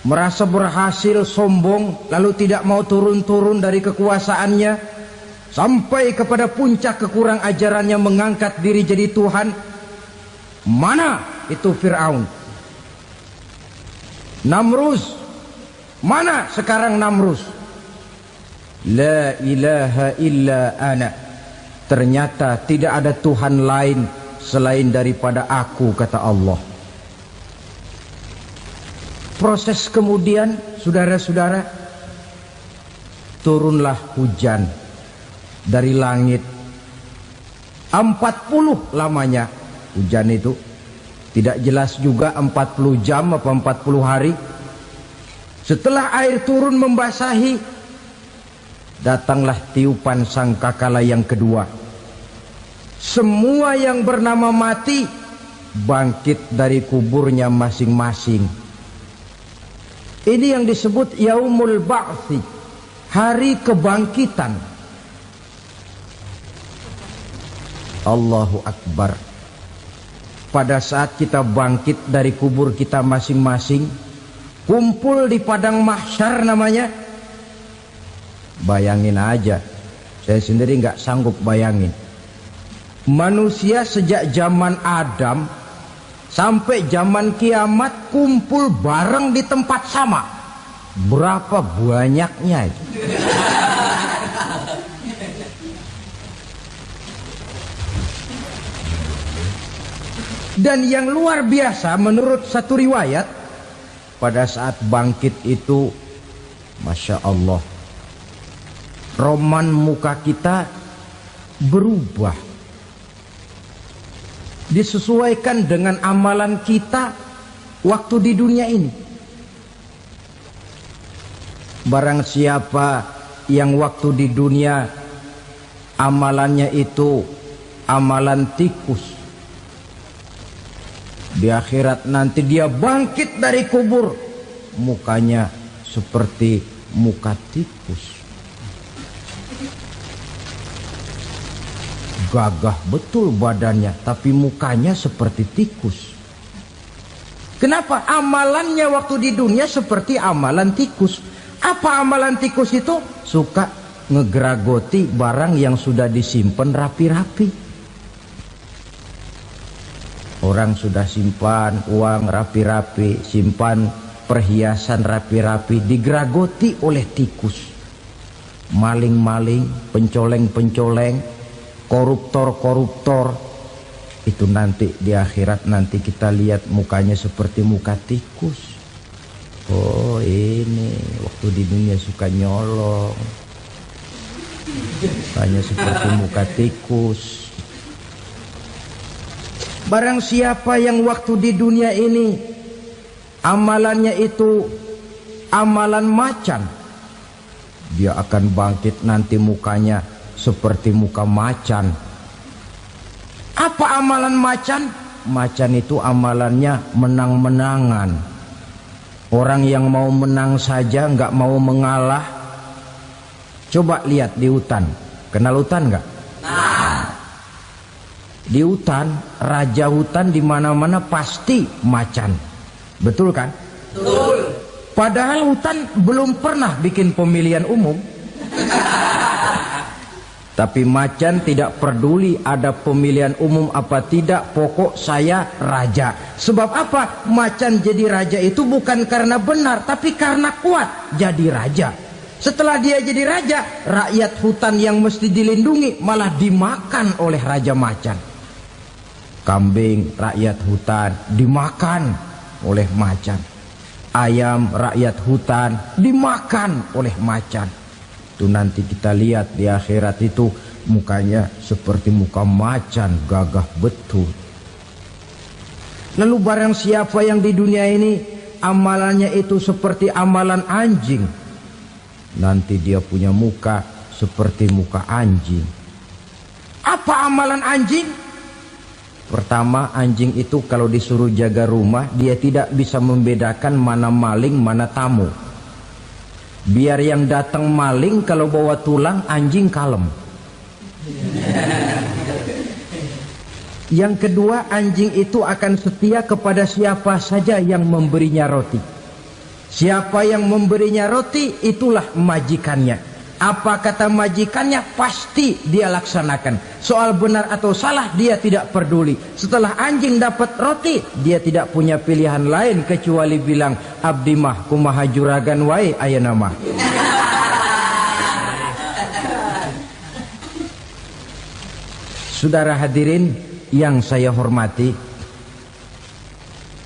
merasa berhasil, sombong, lalu tidak mau turun-turun dari kekuasaannya, sampai kepada puncak kekurang ajarannya mengangkat diri jadi Tuhan. Mana itu Fir'aun? Namrus. Mana sekarang Namrus? La ilaha illa ana. Ternyata tidak ada Tuhan lain selain daripada aku, kata Allah. Proses kemudian, saudara-saudara, turunlah hujan dari langit. 40 lamanya hujan itu. Tidak jelas juga 40 jam apa 40 hari. Setelah air turun membasahi, datanglah tiupan sangkakala yang kedua. Semua yang bernama mati bangkit dari kuburnya masing-masing. Ini yang disebut Yaumul Ba'thi, hari kebangkitan. Allahu Akbar. Pada saat kita bangkit dari kubur kita masing-masing, kumpul di padang mahsyar namanya. Bayangin aja, saya sendiri nggak sanggup bayangin. Manusia sejak zaman Adam sampai zaman kiamat kumpul bareng di tempat sama. Berapa banyaknya itu? Dan yang luar biasa menurut satu riwayat, pada saat bangkit itu, Masya Allah, roman muka kita berubah, disesuaikan dengan amalan kita waktu di dunia ini. Barang siapa yang waktu di dunia amalannya itu amalan tikus, di akhirat nanti dia bangkit dari kubur, mukanya seperti muka tikus. Gagah betul badannya, tapi mukanya seperti tikus. Kenapa? Amalannya waktu di dunia seperti amalan tikus. Apa amalan tikus itu? Suka ngegeragoti barang yang sudah disimpan rapi-rapi. Orang sudah simpan uang rapi-rapi, simpan perhiasan rapi-rapi, digeragoti oleh tikus. Maling-maling, pencoleng-pencoleng, koruptor-koruptor. Itu nanti di akhirat nanti kita lihat mukanya seperti muka tikus. Oh ini waktu di dunia suka nyolong, mukanya seperti muka tikus. Barang siapa yang waktu di dunia ini amalannya itu amalan macan, dia akan bangkit nanti mukanya seperti muka macan. Apa amalan macan? Macan itu amalannya menang-menangan. Orang yang mau menang saja nggak mau mengalah. Coba lihat di hutan. Kenal hutan nggak? Di hutan, raja hutan di mana-mana pasti macan. Betul kan? Betul. Padahal hutan belum pernah bikin pemilihan umum. Tapi macan tidak peduli ada pemilihan umum apa tidak, pokok saya raja. Sebab apa? Macan jadi raja itu bukan karena benar, tapi karena kuat jadi raja. Setelah dia jadi raja, rakyat hutan yang mesti dilindungi malah dimakan oleh raja macan. Kambing rakyat hutan dimakan oleh macan. Ayam rakyat hutan dimakan oleh macan. Itu nanti kita lihat di akhirat itu mukanya seperti muka macan, gagah betul. Lalu barang siapa yang di dunia ini amalannya itu seperti amalan anjing, nanti dia punya muka seperti muka anjing. Apa amalan anjing? Pertama, anjing itu kalau disuruh jaga rumah, dia tidak bisa membedakan mana maling, mana tamu. Biar yang datang maling, kalau bawa tulang, anjing kalem. Yang kedua, anjing itu akan setia kepada siapa saja yang memberinya roti. Siapa yang memberinya roti, itulah majikannya. Apa kata majikannya, pasti dia laksanakan. Soal benar atau salah, dia tidak peduli. Setelah anjing dapat roti, dia tidak punya pilihan lain kecuali bilang, abdi mah kumaha juragan wae ayeuna mah. Saudara hadirin yang saya hormati,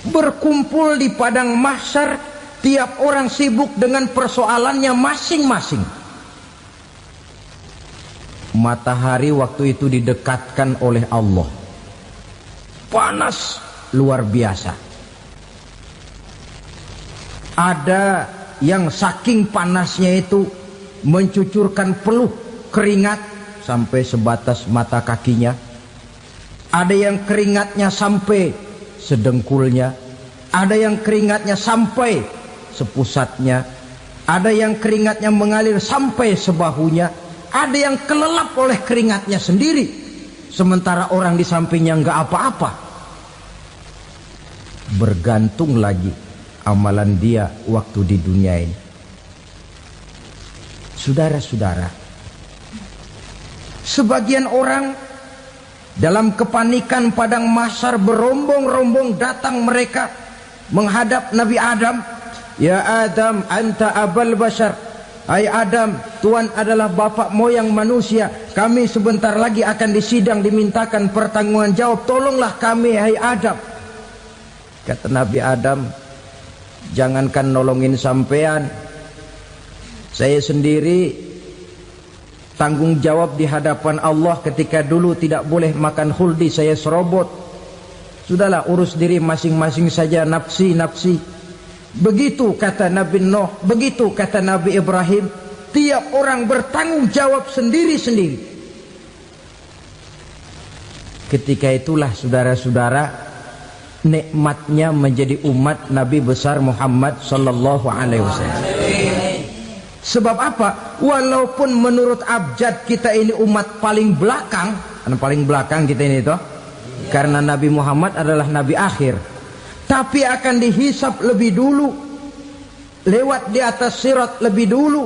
berkumpul di padang mahsyar, tiap orang sibuk dengan persoalannya masing-masing. Matahari waktu itu didekatkan oleh Allah. Panas luar biasa. Ada yang saking panasnya itu mencucurkan peluh keringat sampai sebatas mata kakinya. Ada yang keringatnya sampai sedengkulnya. Ada yang keringatnya sampai sepusatnya. Ada yang keringatnya mengalir sampai sebahunya. Ada yang kelelap oleh keringatnya sendiri, sementara orang di sampingnya nggak apa-apa. Bergantung lagi amalan dia waktu di dunia ini. Saudara-saudara, sebagian orang dalam kepanikan padang mahsyar berombong-rombong datang mereka menghadap Nabi Adam. Ya Adam, anta abal bashar. Hai Adam, Tuhan adalah bapak moyang manusia. Kami sebentar lagi akan disidang, dimintakan pertanggungan jawab. Tolonglah kami, hai Adam. Kata Nabi Adam, jangankan nolongin sampean, saya sendiri tanggung jawab di hadapan Allah ketika dulu tidak boleh makan khuldi, saya serobot. Sudahlah, urus diri masing-masing saja, nafsi. Begitu kata Nabi Nuh, begitu kata Nabi Ibrahim. Tiap orang bertanggung jawab sendiri-sendiri. Ketika itulah saudara-saudara, nikmatnya menjadi umat Nabi besar Muhammad sallallahu alaihi wasallam. Sebab apa? Walaupun menurut abjad kita ini umat paling belakang, paling belakang kita ini toh, karena Nabi Muhammad adalah Nabi akhir, tapi akan dihisap lebih dulu, lewat di atas sirat lebih dulu,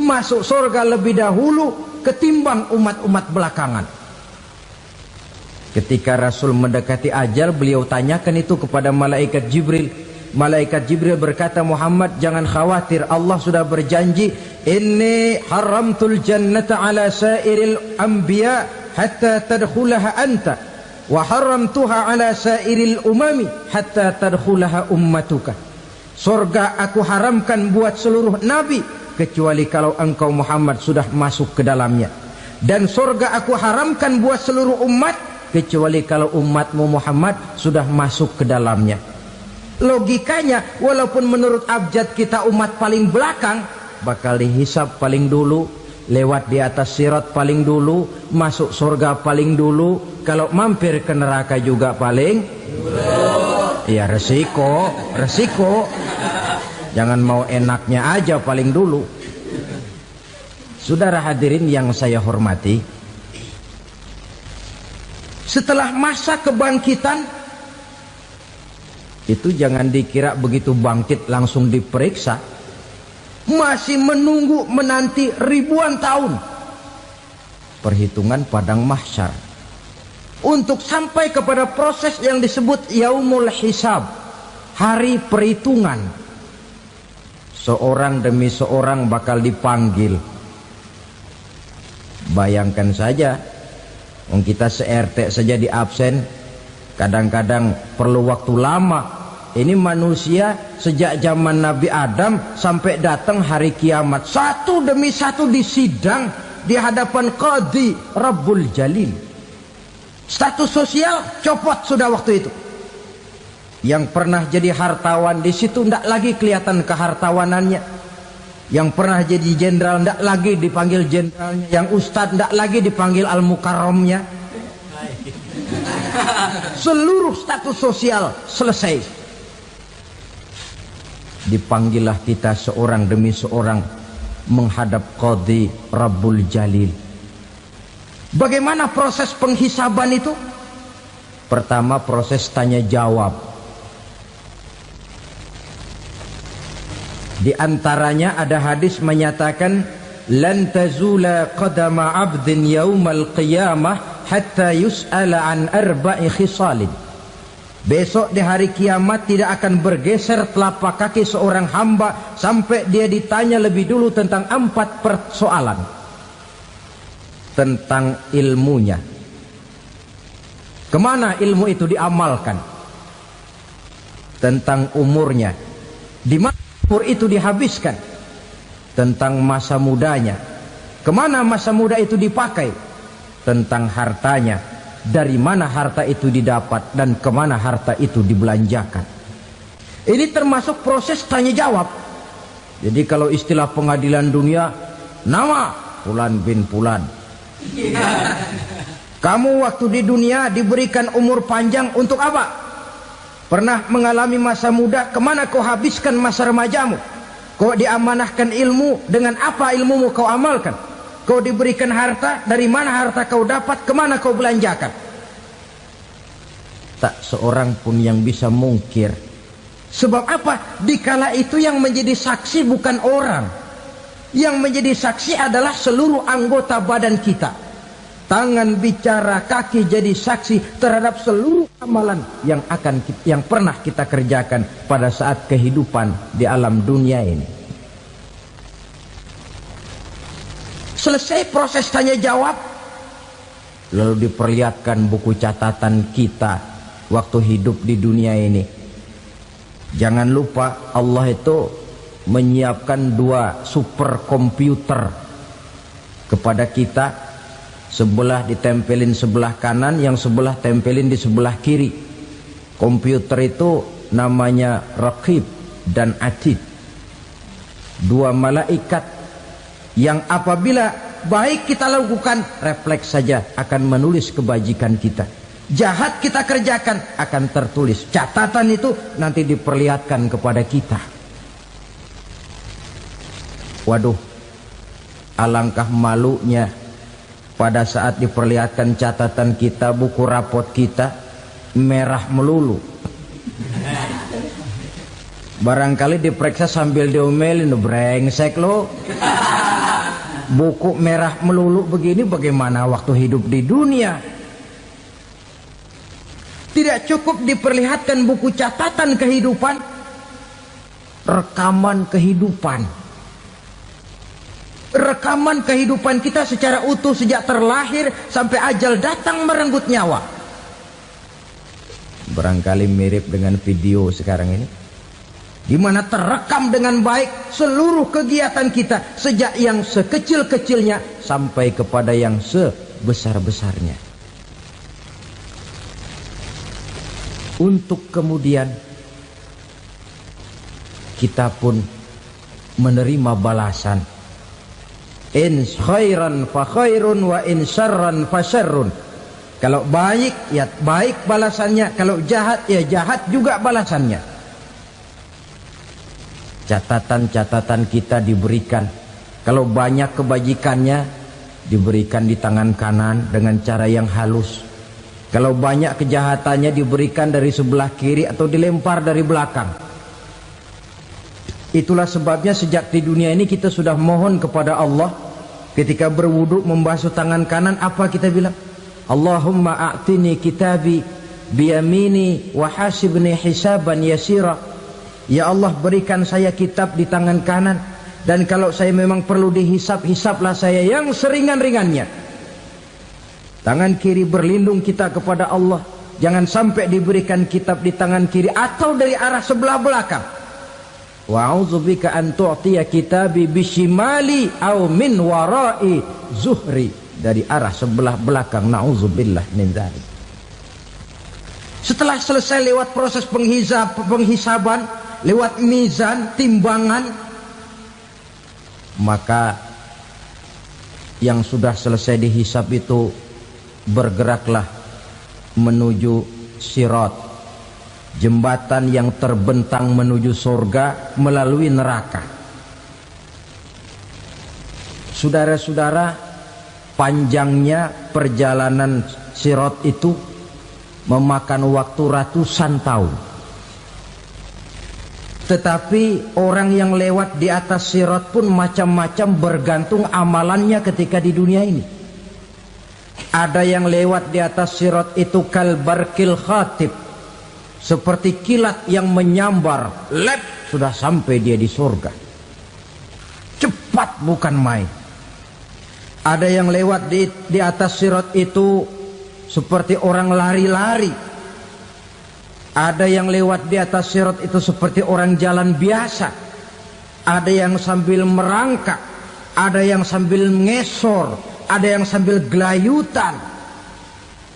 masuk surga lebih dahulu ketimbang umat-umat belakangan. Ketika Rasul mendekati ajal, beliau tanyakan itu kepada malaikat Jibril. Malaikat Jibril berkata, Muhammad jangan khawatir, Allah sudah berjanji, inni haramtul jannata ala sairil anbiya hatta tadkhulaha anta wa haramtuha ala sairil umami hatta tadkhulaha ummatuka. Surga aku haramkan buat seluruh nabi kecuali kalau engkau Muhammad sudah masuk ke dalamnya, dan surga aku haramkan buat seluruh umat kecuali kalau umatmu Muhammad sudah masuk ke dalamnya. Logikanya, walaupun menurut abjad kita umat paling belakang, bakal dihisap paling dulu, lewat di atas sirat paling dulu, masuk surga paling dulu, kalau mampir ke neraka juga paling dulu. Ya resiko. Jangan mau enaknya aja paling dulu. Saudara hadirin yang saya hormati, setelah masa kebangkitan itu jangan dikira begitu bangkit langsung diperiksa. Masih menunggu menanti ribuan tahun perhitungan padang mahsyar untuk sampai kepada proses yang disebut yaumul hisab, hari perhitungan. Seorang demi seorang bakal dipanggil. Bayangkan saja, kita se-RT saja di absen, kadang-kadang perlu waktu lama. Ini manusia sejak zaman Nabi Adam sampai datang hari kiamat, satu demi satu disidang di hadapan Qadhi Rabbul Jalil. Status sosial copot sudah waktu itu. Yang pernah jadi hartawan di situ tidak lagi kelihatan kehartawanannya. Yang pernah jadi jenderal tidak lagi dipanggil jenderalnya. Yang ustadz tidak lagi dipanggil al-mukarramnya. Seluruh status sosial selesai. Dipanggillah kita seorang demi seorang menghadap Qadhi Rabbul Jalil. Bagaimana proses penghisaban itu? Pertama, proses tanya jawab. Di antaranya ada hadis menyatakan, lan tazula qadama 'abdin yaumal qiyamah hatta yus'ala an arba'i khisalin. Besok di hari kiamat tidak akan bergeser telapak kaki seorang hamba sampai dia ditanya lebih dulu tentang 4 persoalan. Tentang ilmunya. Kemana ilmu itu diamalkan? Tentang umurnya. Di mana umur itu dihabiskan? Tentang masa mudanya. Kemana masa muda itu dipakai? tentang hartanya, dari mana harta itu didapat dan kemana harta itu dibelanjakan. Ini termasuk proses tanya jawab. Jadi kalau istilah pengadilan dunia, nama Fulan bin Fulan. Kamu waktu di dunia diberikan umur panjang untuk apa? Pernah mengalami masa muda, kemana kau habiskan masa remajamu? Kau diamanahkan ilmu, dengan apa ilmumu kau amalkan? Kau diberikan harta, dari mana harta kau dapat, kemana kau belanjakan? Tak seorang pun yang bisa mungkir. Sebab apa? Dikala itu yang menjadi saksi bukan orang. Yang menjadi saksi adalah seluruh anggota badan kita. Tangan bicara, kaki jadi saksi terhadap seluruh amalan yang pernah kita kerjakan pada saat kehidupan di alam dunia ini. Selesai proses tanya jawab, lalu diperlihatkan buku catatan kita waktu hidup di dunia ini. Jangan lupa Allah itu menyiapkan 2 superkomputer kepada kita. Sebelah ditempelin sebelah kanan, yang sebelah tempelin di sebelah kiri. Komputer itu namanya Raqib dan Atid. 2 malaikat yang apabila baik kita lakukan, refleks saja akan menulis kebajikan kita. Jahat kita kerjakan akan tertulis. Catatan itu nanti diperlihatkan kepada kita. Waduh, alangkah malunya pada saat diperlihatkan catatan kita, buku rapot kita merah melulu. Barangkali diperiksa sambil diomelin, brengsek lo. Buku merah melulu begini, bagaimana waktu hidup di dunia? Tidak cukup diperlihatkan buku catatan kehidupan, rekaman kehidupan. Rekaman kehidupan kita secara utuh sejak terlahir sampai ajal datang merenggut nyawa. Barangkali mirip dengan video sekarang ini, di mana terekam dengan baik seluruh kegiatan kita, sejak yang sekecil-kecilnya sampai kepada yang sebesar-besarnya. Untuk kemudian kita pun menerima balasan. In khairan fa khairun wa in syarran fa syarrun. Kalau baik ya baik balasannya, kalau jahat ya jahat juga balasannya. Catatan-catatan kita diberikan. Kalau banyak kebajikannya diberikan di tangan kanan dengan cara yang halus. Kalau banyak kejahatannya diberikan dari sebelah kiri atau dilempar dari belakang. Itulah sebabnya sejak di dunia ini kita sudah mohon kepada Allah. Ketika berwudu membasuh tangan kanan, apa kita bilang? Allahumma a'tini kitabi biyamini wa hasibni hisaban yasira. Ya Allah, berikan saya kitab di tangan kanan, dan kalau saya memang perlu dihisap, hisaplah saya yang seringan-ringannya. Tangan kiri berlindung kita kepada Allah, jangan sampai diberikan kitab di tangan kiri atau dari arah sebelah belakang. Wa a'udzubika an tu'tiya kitabi bishimali aw min wara'i zuhri, dari arah sebelah belakang. Na'udzubillah min dzalik. Setelah selesai lewat proses penghisaban, lewat mizan, timbangan, maka yang sudah selesai dihisab itu bergeraklah menuju sirat, jembatan yang terbentang menuju surga melalui neraka. Saudara-saudara, panjangnya perjalanan sirat itu memakan waktu ratusan tahun. Tetapi orang yang lewat di atas sirat pun macam-macam, bergantung amalannya ketika di dunia ini. Ada yang lewat di atas sirat itu kal barkil khatib, seperti kilat yang menyambar, lep, sudah sampai dia di surga. Cepat bukan main. Ada yang lewat di atas sirat itu seperti orang lari-lari. Ada yang lewat di atas sirat itu seperti orang jalan biasa. Ada yang sambil merangkak, ada yang sambil ngesor, ada yang sambil gelayutan,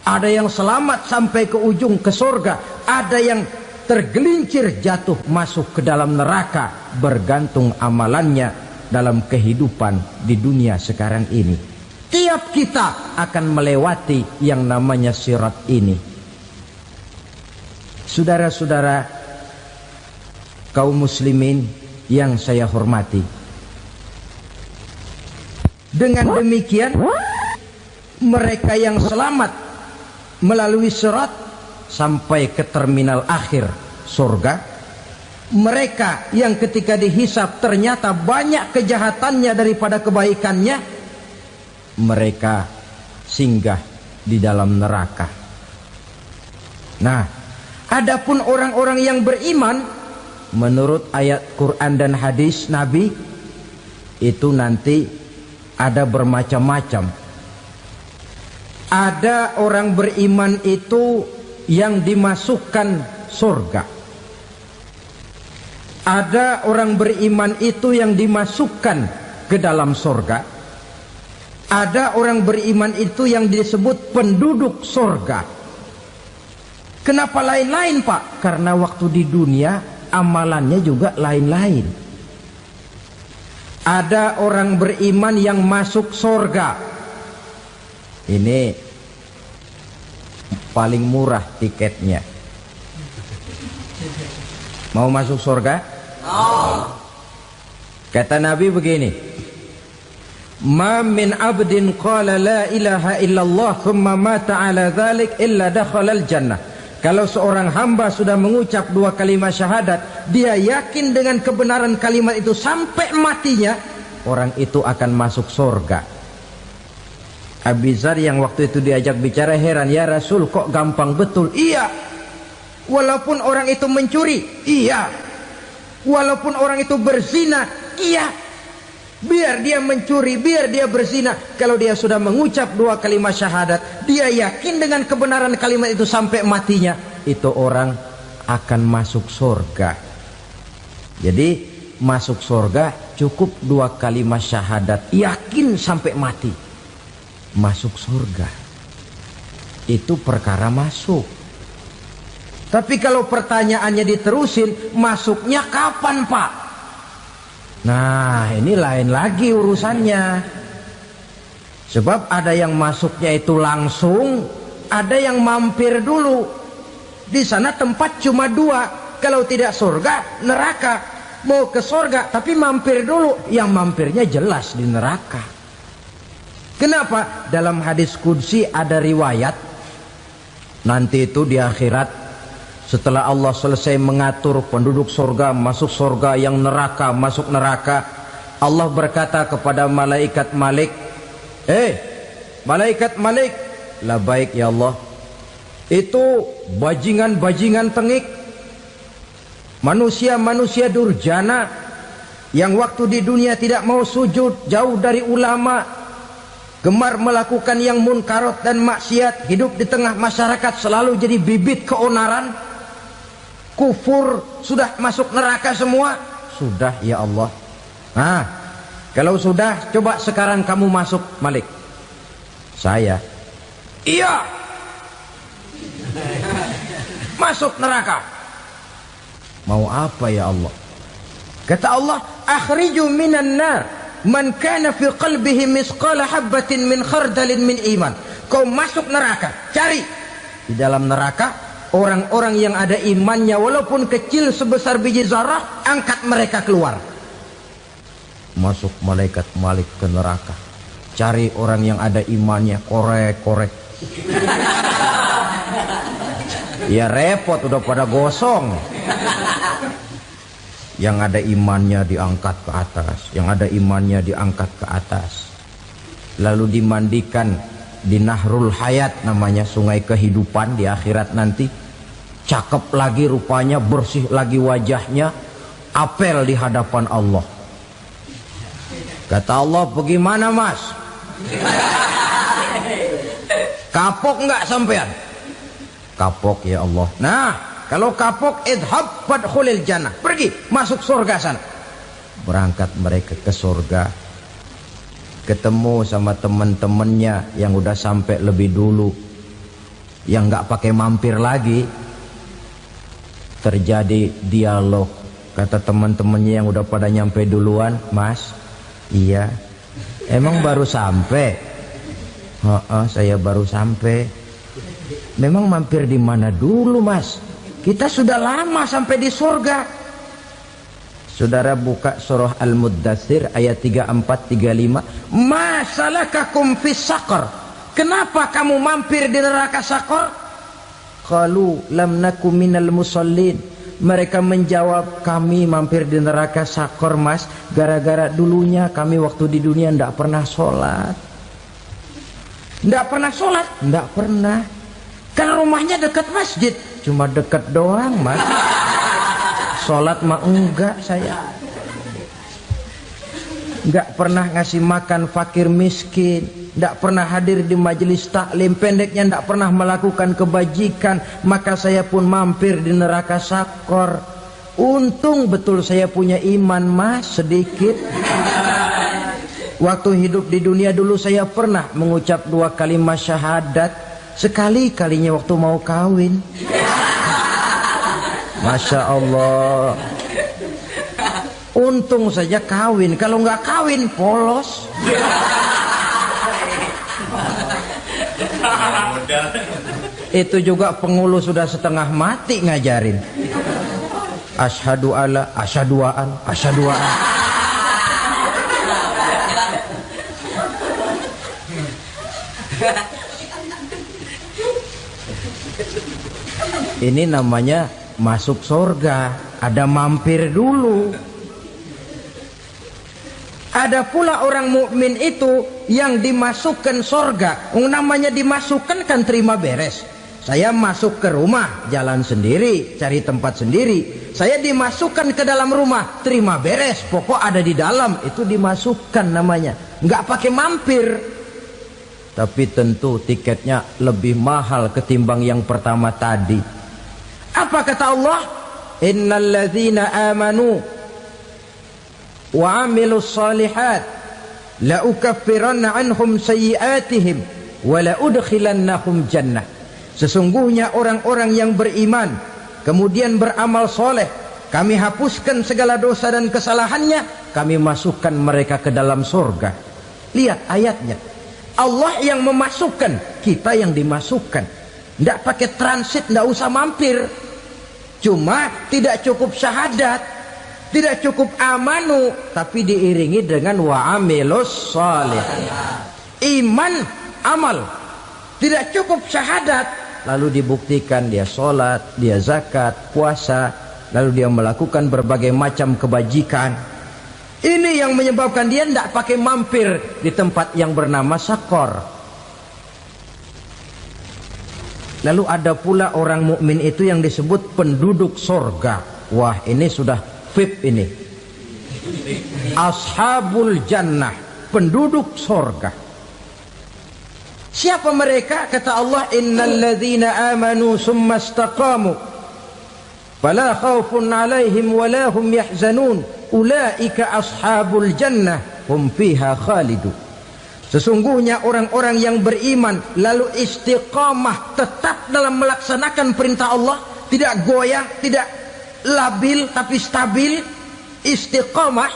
ada yang selamat sampai ke ujung ke surga, ada yang tergelincir jatuh masuk ke dalam neraka, bergantung amalannya dalam kehidupan di dunia sekarang ini. Tiap kita akan melewati yang namanya sirat ini. Saudara-saudara kaum muslimin yang saya hormati, dengan demikian mereka yang selamat melalui sirat sampai ke terminal akhir surga, mereka yang ketika dihisab ternyata banyak kejahatannya daripada kebaikannya, mereka singgah di dalam neraka. Nah, adapun orang-orang yang beriman menurut ayat Quran dan hadis Nabi itu nanti ada bermacam-macam. Ada orang beriman itu yang dimasukkan surga. Ada orang beriman itu yang dimasukkan ke dalam surga. Ada orang beriman itu yang disebut penduduk surga. Kenapa lain-lain, Pak? Karena waktu di dunia amalannya juga lain-lain. Ada orang beriman yang masuk surga. Ini paling murah tiketnya. Mau masuk surga? Kata Nabi begini, ma min abdin qala la ilaha illallah thumma mata ala dhalik illa dakhalal jannah. Kalau seorang hamba sudah mengucap dua kalimat syahadat, dia yakin dengan kebenaran kalimat itu sampai matinya, orang itu akan masuk surga. Abi Dzar yang waktu itu diajak bicara heran, ya Rasul kok gampang betul? Iya, walaupun orang itu mencuri, iya, walaupun orang itu berzina, iya. Biar dia mencuri, biar dia berzina, kalau dia sudah mengucap dua kalimat syahadat, dia yakin dengan kebenaran kalimat itu sampai matinya, itu orang akan masuk surga. Jadi masuk surga cukup dua kalimat syahadat, yakin sampai mati, masuk surga. Itu perkara masuk. Tapi kalau pertanyaannya diterusin, masuknya kapan, Pak? Nah, ini lain lagi urusannya. Sebab ada yang masuknya itu langsung, ada yang mampir dulu. Di sana tempat cuma dua, kalau tidak surga, neraka. Mau ke surga tapi mampir dulu, yang mampirnya jelas di neraka. Kenapa? Dalam hadis qudsi ada riwayat, nanti itu di akhirat, setelah Allah selesai mengatur penduduk surga masuk surga, yang neraka masuk neraka, Allah berkata kepada malaikat Malik, malaikat Malik, labaik ya Allah, itu bajingan-bajingan tengik, manusia-manusia durjana yang waktu di dunia tidak mau sujud, jauh dari ulama, gemar melakukan yang munkarat dan maksiat, hidup di tengah masyarakat selalu jadi bibit keonaran, kufur, sudah masuk neraka semua. Sudah ya Allah. Nah, kalau sudah, coba sekarang kamu masuk, Malik. Saya, iya, masuk neraka. Mau apa ya Allah? Kata Allah, akhriju minan nar man kana fi qalbihi misqala habatin min khardalin min iman. Kau masuk neraka, cari di dalam neraka orang-orang yang ada imannya walaupun kecil sebesar biji zarah, angkat mereka keluar. Masuk malaikat Malik ke neraka, cari orang yang ada imannya, korek-korek. Ya repot, udah pada gosong. Yang ada imannya diangkat ke atas, yang ada imannya diangkat ke atas, lalu dimandikan di Nahrul Hayat, namanya sungai kehidupan di akhirat nanti. Cakep lagi rupanya, bersih lagi wajahnya, apel di hadapan Allah. Kata Allah, bagaimana mas? Kapok nggak sampean? Kapok ya Allah. Nah, kalau kapok, idhab fadkhulil jannah, pergi masuk surga sana. Berangkat mereka ke surga. ketemu sama teman-temannya yang udah sampai lebih dulu, yang nggak pakai mampir lagi. Terjadi dialog. Kata teman-temannya yang udah pada nyampe duluan, "Mas, iya, emang baru sampai?" "Oh, saya baru sampai." "Memang mampir di mana dulu, Mas? Kita sudah lama sampai di surga." Saudara buka surah Al-Muddatsir ayat 34-35. "Ma salakakum fis saqar?" Kenapa kamu mampir di neraka Saqar? Qalu lam naku minal musallin. Mereka menjawab, kami mampir di neraka Saqar, Mas, gara-gara dulunya kami waktu di dunia tidak pernah sholat. Tidak pernah sholat? Tidak pernah. Kan rumahnya dekat masjid. Cuma dekat doang, Mas. Sholat mah enggak saya. Enggak pernah ngasih makan fakir miskin, enggak pernah hadir di majelis taklim, pendeknya enggak pernah melakukan kebajikan. Maka saya pun mampir di neraka Saqar. Untung betul saya punya iman, Mas, sedikit. Waktu hidup di dunia dulu saya pernah mengucap 2 kalimat syahadat. Sekali-kalinya waktu mau kawin. Masya Allah. Untung saja kawin. Kalau nggak kawin polos. Itu juga pengulu sudah setengah mati ngajarin. Asyhadu alla, asyaduaan, asyaduaan. Ini namanya masuk surga, ada mampir dulu. Ada pula orang mukmin itu yang dimasukkan surga. Namanya dimasukkan kan terima beres. Saya masuk ke rumah, jalan sendiri, cari tempat sendiri. Saya dimasukkan ke dalam rumah, terima beres, pokok ada di dalam, itu dimasukkan namanya. Nggak pakai mampir. Tapi tentu tiketnya lebih mahal ketimbang yang pertama tadi. Apa kata Allah? Innal ladzina amanu wa 'amilus shalihat la ukaffiranna 'anhum sayyi'atihim wa la udkhilannahum jannah. Sesungguhnya orang-orang yang beriman kemudian beramal soleh, kami hapuskan segala dosa dan kesalahannya, kami masukkan mereka ke dalam surga. Lihat ayatnya. Allah yang memasukkan, kita yang dimasukkan. Tidak pakai transit, tidak usah mampir. Cuma tidak cukup syahadat, tidak cukup amanu, tapi diiringi dengan wa'amilus salih. Iman, amal. Tidak cukup syahadat, lalu dibuktikan dia sholat, dia zakat, puasa, lalu dia melakukan berbagai macam kebajikan. Ini yang menyebabkan dia tidak pakai mampir di tempat yang bernama Saqar. Lalu ada pula orang mukmin itu yang disebut penduduk surga. Wah, ini sudah VIP ini. Ashabul jannah, penduduk surga. Siapa mereka? Kata Allah, innal ladzina amanu summa istaqamu fala khaufun 'alaihim wala hum yahzanun ulaika ashabul jannah hum fiha khalidun. Sesungguhnya orang-orang yang beriman lalu istiqamah, tetap dalam melaksanakan perintah Allah, tidak goyah, tidak labil tapi stabil, istiqamah,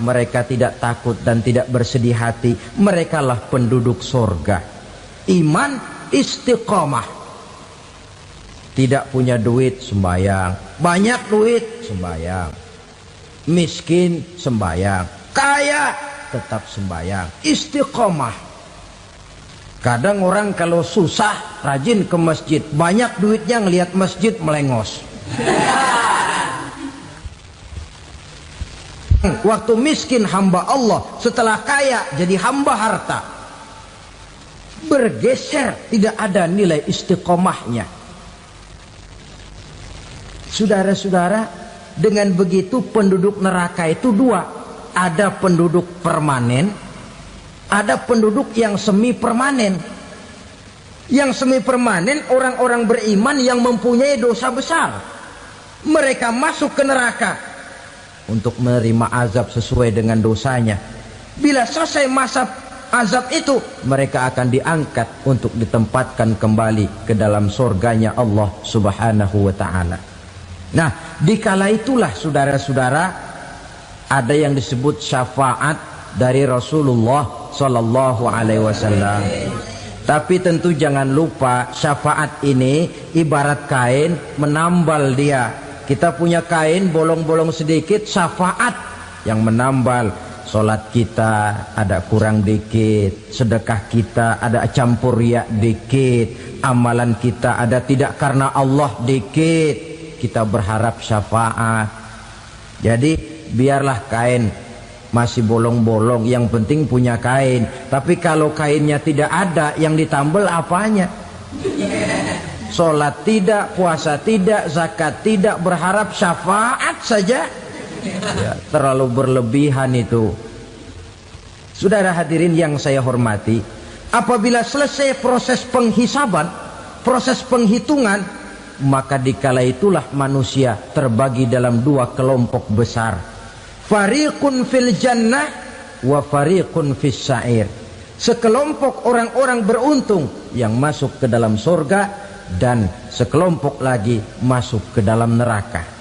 mereka tidak takut dan tidak bersedih hati. Merekalah penduduk surga. Iman, istiqamah. Tidak punya duit, sembayang. Banyak duit, sembayang. Miskin, sembayang. Kaya, tetap sembahyang, istiqomah. Kadang orang kalau susah rajin ke masjid, banyak duitnya ngelihat masjid melengos. Waktu miskin hamba Allah, setelah kaya jadi hamba harta. Bergeser, tidak ada nilai istiqomahnya. Saudara-saudara, dengan begitu penduduk neraka itu dua. Ada penduduk permanen, ada penduduk yang semi permanen. Yang semi permanen orang-orang beriman yang mempunyai dosa besar. Mereka masuk ke neraka untuk menerima azab sesuai dengan dosanya. Bila selesai masa azab itu, mereka akan diangkat untuk ditempatkan kembali ke dalam surganya Allah Subhanahu wa ta'ala. Nah, dikala itulah saudara-saudara, ada yang disebut syafaat dari Rasulullah Sallallahu Alaihi Wasallam. Tapi tentu jangan lupa, syafaat ini ibarat kain menambal dia. Kita punya kain bolong-bolong sedikit, syafaat yang menambal. Solat kita ada kurang dikit, sedekah kita ada campur riak dikit, amalan kita ada tidak karena Allah dikit, kita berharap syafaat. Jadi biarlah kain masih bolong-bolong, yang penting punya kain. Tapi kalau kainnya tidak ada, yang ditambal apanya? Solat tidak, puasa tidak, zakat tidak, berharap syafaat saja. Ya, terlalu berlebihan itu. Saudara hadirin yang saya hormati, apabila selesai proses penghisaban, proses penghitungan, maka dikala itulah manusia terbagi dalam dua kelompok besar. Fariqun fil jannah wa fariqun fis sa'ir. Sekelompok orang-orang beruntung yang masuk ke dalam surga, dan sekelompok lagi masuk ke dalam neraka.